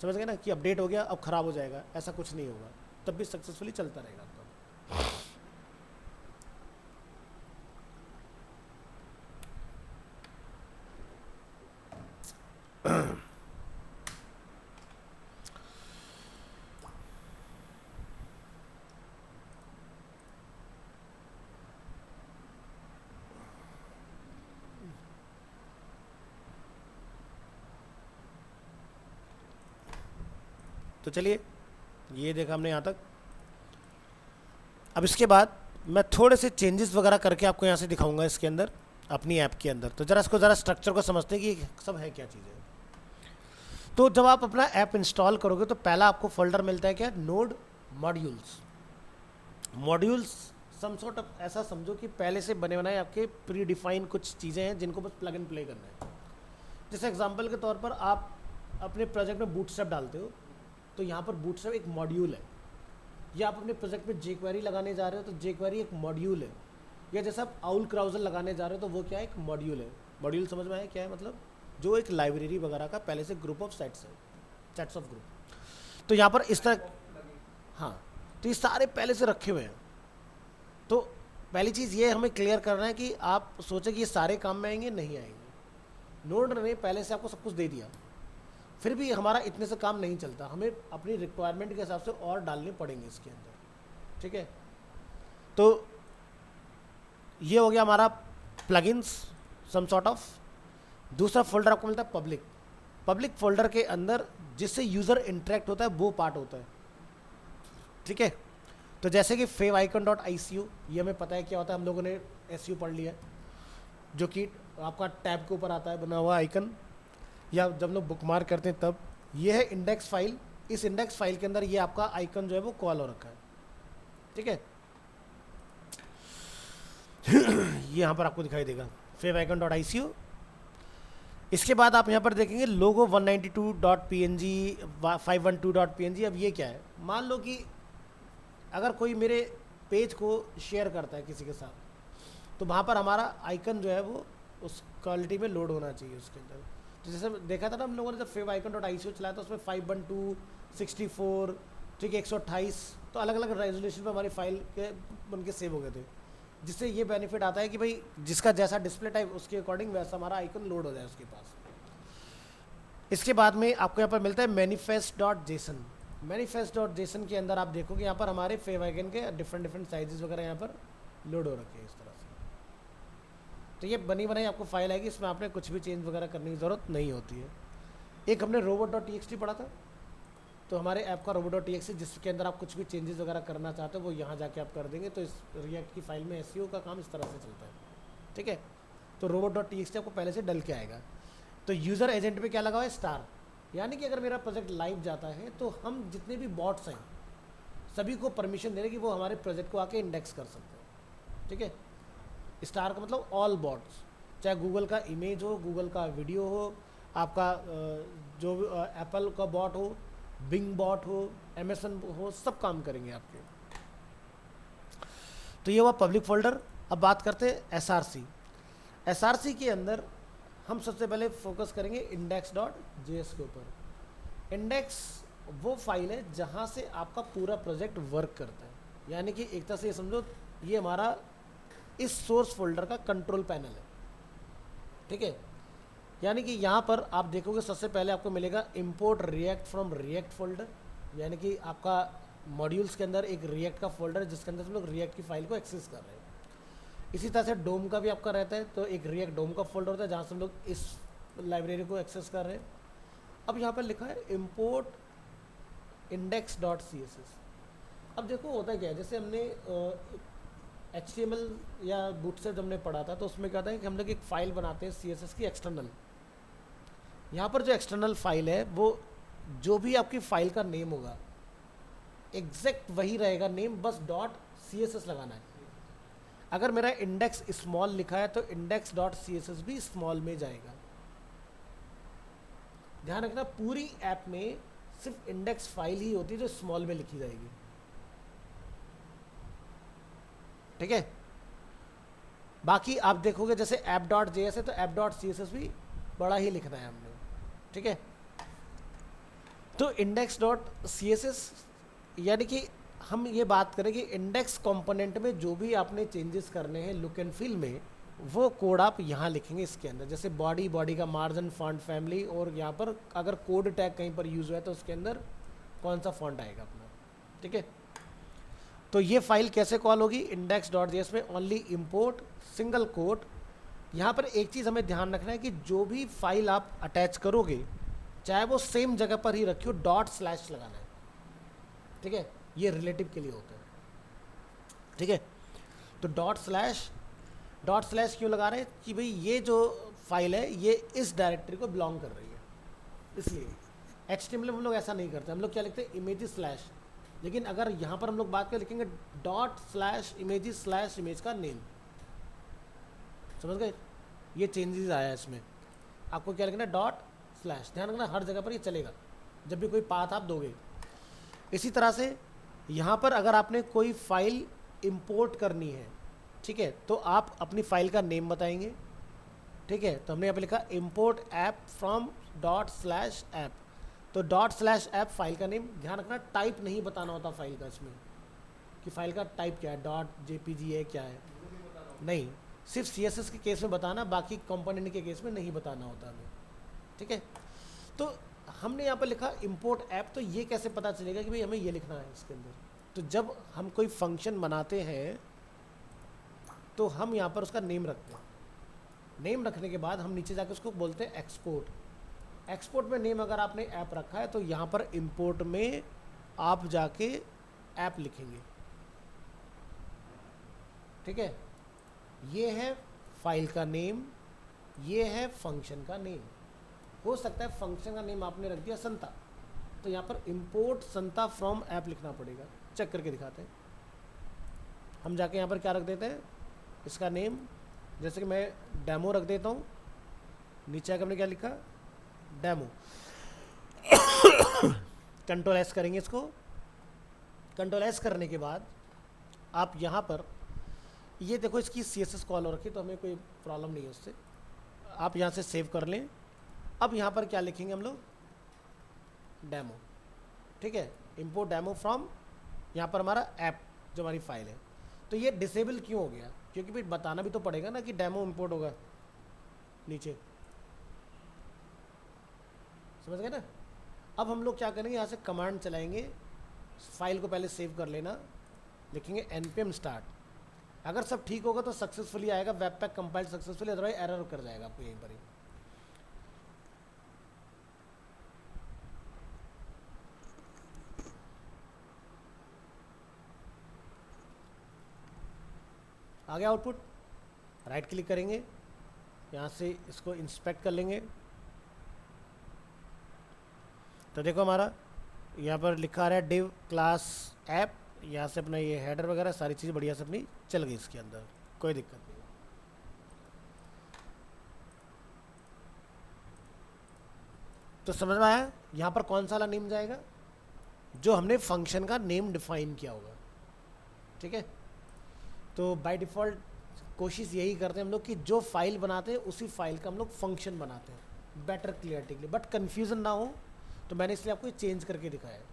समझ गए ना, कि अपडेट हो गया अब ख़राब हो जाएगा, ऐसा कुछ नहीं होगा, तब भी सक्सेसफुली चलता रहेगा आपका। तो चलिए, ये देखा हमने यहाँ तक। अब इसके बाद मैं थोड़े से चेंजेस वगैरह करके आपको यहाँ से दिखाऊंगा इसके अंदर, अपनी ऐप के अंदर। तो ज़रा इसको ज़रा स्ट्रक्चर को समझते हैं कि ये सब है क्या चीज़ें। तो जब आप अपना ऐप इंस्टॉल करोगे तो पहला आपको फोल्डर मिलता है क्या, node modules. Modules some sort of, ऐसा समझो कि पहले से बने बनाए आपके प्री डिफाइन कुछ चीज़ें हैं जिनको बस प्लग एंड प्ले करना है। जैसे एग्जांपल के तौर पर आप अपने प्रोजेक्ट में बूटस्ट्रैप डालते हो, तो यहाँ पर बूटस्ट्रैप एक मॉड्यूल है। या आप अपने प्रोजेक्ट में jQuery लगाने जा रहे हो तो jQuery एक मॉड्यूल है। या जैसे आप आउल क्राउजल लगाने जा रहे हो तो वो क्या है, एक मॉड्यूल है। मॉड्यूल समझ में आया क्या है, मतलब जो एक लाइब्रेरी वगैरह का पहले से ग्रुप ऑफ सेट्स है, सेट्स ऑफ ग्रुप। तो यहाँ पर इस तरह, हाँ, तो ये सारे पहले से रखे हुए हैं। तो पहली चीज़ ये हमें क्लियर करना है कि आप सोचें कि ये सारे काम में आएंगे, नहीं आएंगे। नोड ने पहले से आपको सब कुछ दे दिया, फिर भी हमारा इतने से काम नहीं चलता, हमें अपनी रिक्वायरमेंट के हिसाब से और डालने पड़ेंगे इसके अंदर। ठीक है, तो ये हो गया हमारा प्लगइन्स सम सॉर्ट ऑफ। दूसरा फोल्डर आपको मिलता है पब्लिक। पब्लिक फोल्डर के अंदर जिससे यूज़र इंटरेक्ट होता है वो पार्ट होता है, ठीक है। तो जैसे कि favicon.icu, ये हमें पता है क्या होता है, हम लोगों ने SEO पढ़ लिया है, जो कि आपका टैब के ऊपर आता है बना हुआ आइकन, या जब लोग बुकमार्क करते हैं तब। ये है इंडेक्स फाइल, इस इंडेक्स फाइल के अंदर ये आपका आइकन जो है वो कॉल हो रखा है, ठीक है। ये यहाँ पर आपको दिखाई देगा favicon.icu। इसके बाद आप यहाँ पर देखेंगे लोगो 192.png 512.png। अब ये क्या है, मान लो कि अगर कोई मेरे पेज को शेयर करता है किसी के साथ, तो वहाँ पर हमारा आइकन जो है वो उस क्वालिटी में लोड होना चाहिए उसके अंदर। तो जैसे देखा था ना हम लोगों ने, जब favicon.icu चलाया था उसमें 512 64, ठीक है, 128, तो अलग अलग रेजोल्यूशन पे हमारी फाइल के उनके सेव हो गए थे, जिससे ये बेनिफिट आता है कि भाई जिसका जैसा डिस्प्ले टाइप उसके अकॉर्डिंग वैसा हमारा आइकन लोड हो जाए उसके पास। इसके बाद में आपको यहाँ पर मिलता है manifest.json। manifest.json के अंदर आप देखोगे यहाँ पर हमारे favicon के डिफरेंट साइजेस वगैरह यहाँ पर लोड हो रखे हैं इस तरह से। तो ये बनी बनाई आपको फाइल आएगी, इसमें आपने कुछ भी चेंज वगैरह करने की ज़रूरत नहीं होती है। एक हमने robot.txt पढ़ा था, तो हमारे ऐप का robot.txt जिसके अंदर आप कुछ भी चेंजेस वगैरह करना चाहते हो वो यहाँ जाके आप कर देंगे। तो इस रिएक्ट की फाइल में SEO का काम इस तरह से चलता है, ठीक है। तो robot.txt आपको पहले से डल के आएगा। तो यूज़र एजेंट पे क्या लगा हुआ है, स्टार, यानी कि अगर मेरा प्रोजेक्ट लाइव जाता है तो हम जितने भी बॉट्स हैं सभी को परमिशन दे रहे कि वो हमारे प्रोजेक्ट को आके इंडेक्स कर सकते हैं, ठीक है। स्टार का मतलब ऑल बॉट्स, चाहे गूगल का इमेज हो, गूगल का वीडियो हो, आपका जो एप्पल का बॉट हो, बिंग बॉट हो, अमेज़न हो, सब काम करेंगे आपके। तो ये हुआ पब्लिक फोल्डर। अब बात करते हैं SRC के अंदर हम सबसे पहले फोकस करेंगे index.js के ऊपर। इंडेक्स वो फाइल है जहाँ से आपका पूरा प्रोजेक्ट वर्क करता है, यानी कि एक तरह से ये समझो ये हमारा इस सोर्स फोल्डर का कंट्रोल पैनल है, ठीक है। यानी कि यहाँ पर आप देखोगे सबसे पहले आपको मिलेगा import react from react folder, यानी कि आपका मॉड्यूल्स के अंदर एक रिएक्ट का फोल्डर है जिसके अंदर हम लोग रिएक्ट की फाइल को एक्सेस कर रहे हैं। इसी तरह से डोम का भी आपका रहता है, तो एक रिएक्ट डोम का फोल्डर होता है जहाँ से हम लोग इस लाइब्रेरी को एक्सेस कर रहे हैं। अब यहाँ पर लिखा है import index.css। अब देखो होता क्या है, जैसे हमने HTML या बूटस्ट्रैप हमने पढ़ा था, तो उसमें क्या था कि हम लोग एक फ़ाइल बनाते हैं CSS की एक्सटर्नल। यहाँ पर जो एक्सटर्नल फाइल है वो जो भी आपकी फ़ाइल का नेम होगा एग्जैक्ट वही रहेगा नेम, बस .css लगाना है। अगर मेरा इंडेक्स स्मॉल लिखा है तो index.css भी स्मॉल में जाएगा। ध्यान रखना पूरी ऐप में सिर्फ इंडेक्स फाइल ही होती है जो स्मॉल में लिखी जाएगी, ठीक है। बाकी आप देखोगे जैसे app.js है तो app.css भी बड़ा ही लिखना है हमने, ठीक है। तो index.css यानी कि हम ये बात करें कि इंडेक्स कंपोनेंट में जो भी आपने चेंजेस करने हैं लुक एंड फील में, वो कोड आप यहाँ लिखेंगे इसके अंदर। जैसे बॉडी का मार्जिन, फॉन्ट फैमिली, और यहाँ पर अगर कोड टैग कहीं पर यूज़ हुआ है तो उसके अंदर कौन सा फॉन्ट आएगा अपना, ठीक है। तो ये फाइल कैसे कॉल होगी, index.js में ओनली import सिंगल कोट। यहाँ पर एक चीज़ हमें ध्यान रखना है कि जो भी फाइल आप अटैच करोगे चाहे वो सेम जगह पर ही रखियो, ./ लगाना है, ठीक है। ये रिलेटिव के लिए होता है, ठीक है। तो ./ क्यों लगा रहे हैं कि भाई ये जो फाइल है ये इस डायरेक्टरी को बिलोंग कर रही है, इसलिए। HTML में हम लोग ऐसा नहीं करते, हम लोग क्या लिखते हैं इमेजेस स्लैश, लेकिन अगर यहाँ पर हम लोग बात कर लिखेंगे ./images/image का नेम, समझ गए। ये चेंजेस आया है इसमें, आपको क्या लिखना है ./। ध्यान रखना हर जगह पर ये चलेगा जब भी कोई पाथ आप दोगे। इसी तरह से यहाँ पर अगर आपने कोई फाइल इंपोर्ट करनी है, ठीक है, तो आप अपनी फाइल का नेम बताएंगे, ठीक है। तो हमने यहाँ पे लिखा import app from ./app, तो ./app फाइल का नेम। ध्यान रखना टाइप नहीं बताना होता फाइल का इसमें, कि फाइल का टाइप क्या है, .jpg है क्या है, नहीं, सिर्फ CSS के केस में बताना, बाकी कंपोनेंट के केस में नहीं बताना होता हमें, ठीक है। तो हमने यहाँ पर लिखा import app, तो ये कैसे पता चलेगा कि भाई हमें ये लिखना है इसके अंदर। तो जब हम कोई फंक्शन बनाते हैं तो हम यहाँ पर उसका नेम रखते हैं, नेम रखने के बाद हम नीचे जाकर उसको बोलते हैं एक्सपोर्ट। एक्सपोर्ट में नेम अगर आपने ऐप रखा है तो यहाँ पर इंपोर्ट में आप जाके ऐप लिखेंगे, ठीक है। ये है फाइल का नेम, ये है फंक्शन का नेम। हो सकता है फंक्शन का नेम आपने रख दिया संता, तो यहाँ पर इंपोर्ट संता फ्रॉम ऐप लिखना पड़ेगा। चेक करके दिखाते हैं। हम जाके यहाँ पर क्या रख देते हैं, इसका नेम, जैसे कि मैं डेमो रख देता हूँ। नीचे आकर हमने क्या लिखा, डेमो। कंट्रोल एस करेंगे इसको। कंट्रोल एस करने के बाद आप यहाँ पर ये देखो, इसकी CSS कॉल हो रखी, तो हमें कोई प्रॉब्लम नहीं है उससे। आप यहाँ से सेव कर लें। अब यहाँ पर क्या लिखेंगे हम लोग, डेमो, ठीक है। इंपोर्ट डेमो फ्रॉम, यहाँ पर हमारा ऐप जो हमारी फाइल है। तो ये डिसेबल क्यों हो गया, क्योंकि भाई बताना भी तो पड़ेगा ना कि डेमो इंपोर्ट होगा नीचे, समझ गए ना। अब हम लोग क्या करेंगे, यहाँ से कमांड चलाएंगे। फाइल को पहले सेव कर लेना, लिखेंगे npm start। अगर सब ठीक होगा तो सक्सेसफुली आएगा, web pack compile successfully, otherwise error कर जाएगा आपको यहीं पर ही। आ गया आउटपुट। राइट क्लिक करेंगे, यहाँ से इसको इंस्पेक्ट कर लेंगे। तो देखो हमारा यहाँ पर लिखा आ रहा है डिव क्लास ऐप। यहाँ से अपना ये हेडर वगैरह सारी चीज़ें बढ़िया से अपनी चल गई इसके अंदर, कोई दिक्कत नहीं। तो समझ में आया यहाँ पर कौन सा वाला नेम जाएगा, जो हमने फंक्शन का नेम डिफाइन किया होगा, ठीक है। तो बाय डिफ़ॉल्ट कोशिश यही करते हैं हम लोग कि जो फाइल बनाते हैं उसी फाइल का हम लोग फंक्शन बनाते हैं, बेटर क्लियरिटी के लिए, बट कन्फ्यूज़न ना हो, तो मैंने इसलिए आपको चेंज करके दिखाया है,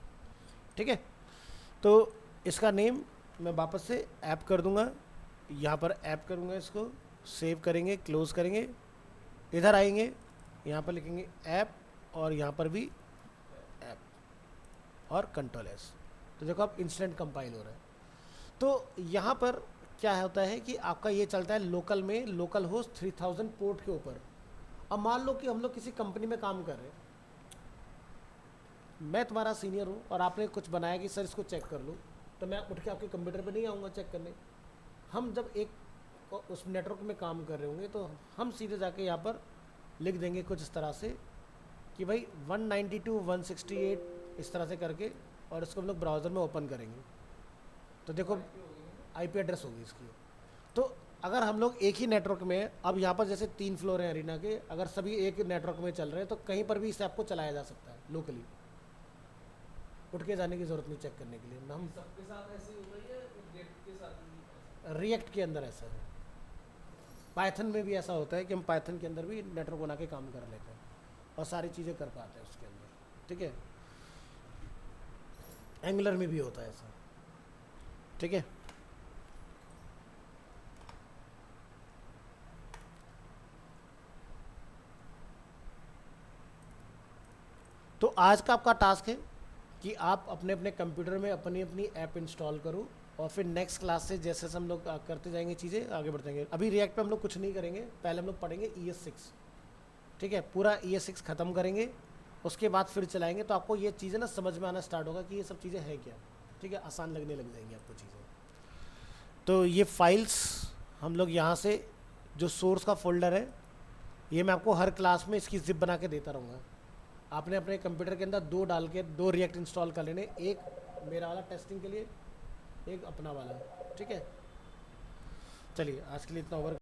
ठीक है। तो इसका नेम मैं वापस से ऐप कर दूंगा, यहाँ पर ऐप करूँगा, इसको सेव करेंगे, क्लोज करेंगे, इधर आएंगे, यहाँ पर लिखेंगे ऐप, और यहाँ पर भी ऐप और कंट्रोल एस। तो देखो अब इंस्टेंट कंपाइल हो रहा है। तो यहाँ पर क्या होता है कि आपका ये चलता है लोकल में, लोकल होस्ट 3000 पोर्ट के ऊपर। अब मान लो कि हम लोग किसी कंपनी में काम कर रहे हैं, मैं तुम्हारा सीनियर हूँ और आपने कुछ बनाया कि सर इसको चेक कर लो, तो मैं उठ के आपके कंप्यूटर पे नहीं आऊँगा चेक करने। हम जब एक उस नेटवर्क में काम कर रहे होंगे तो हम सीधे जाके यहाँ पर लिख देंगे कुछ इस तरह से कि भाई 192.168 इस तरह से करके, और इसको हम लोग ब्राउज़र में ओपन करेंगे। तो देखो IP एड्रेस होगी इसकी। तो अगर हम लोग एक ही नेटवर्क में, अब यहाँ पर जैसे 3 फ्लोर हैं अरीना के, अगर सभी एक नेटवर्क में चल रहे हैं तो कहीं पर भी इस ऐप को चलाया जा सकता है लोकली, उठ के जाने की ज़रूरत नहीं चेक करने के लिए। हम सबके साथ ऐसे होता है या रिएक्ट के साथ ही? रिएक्ट के अंदर ऐसा है, पाइथन में भी ऐसा होता है कि हम पाइथन के अंदर भी नेटवर्क बना के काम कर लेते हैं और सारी चीज़ें कर पाते हैं उसके अंदर, ठीक है। एंगुलर में भी होता है ऐसा, ठीक है। तो आज का आपका टास्क है कि आप अपने अपने कंप्यूटर में अपनी अपनी ऐप इंस्टॉल करो, और फिर नेक्स्ट क्लास से जैसे हम लोग करते जाएंगे चीज़ें आगे बढ़ जाएंगे। अभी रिएक्ट पे हम लोग कुछ नहीं करेंगे, पहले हम लोग पढ़ेंगे ES6, ठीक है। पूरा ES6 ख़त्म करेंगे, उसके बाद फिर चलाएंगे। तो आपको ये चीज़ें ना समझ में आना स्टार्ट होगा कि ये सब चीज़ें हैं क्या, ठीक है। आसान लगने लग जाएंगी आपको चीज़ें। तो ये फाइल्स हम लोग यहाँ से, जो सोर्स का फोल्डर है, ये मैं आपको हर क्लास में इसकी जिप बना के देता रहूँगा। आपने अपने कंप्यूटर के अंदर 2 डाल के 2 रिएक्ट इंस्टॉल कर लेने, एक मेरा वाला टेस्टिंग के लिए, एक अपना वाला, ठीक है। चलिए आज के लिए इतना ओवर।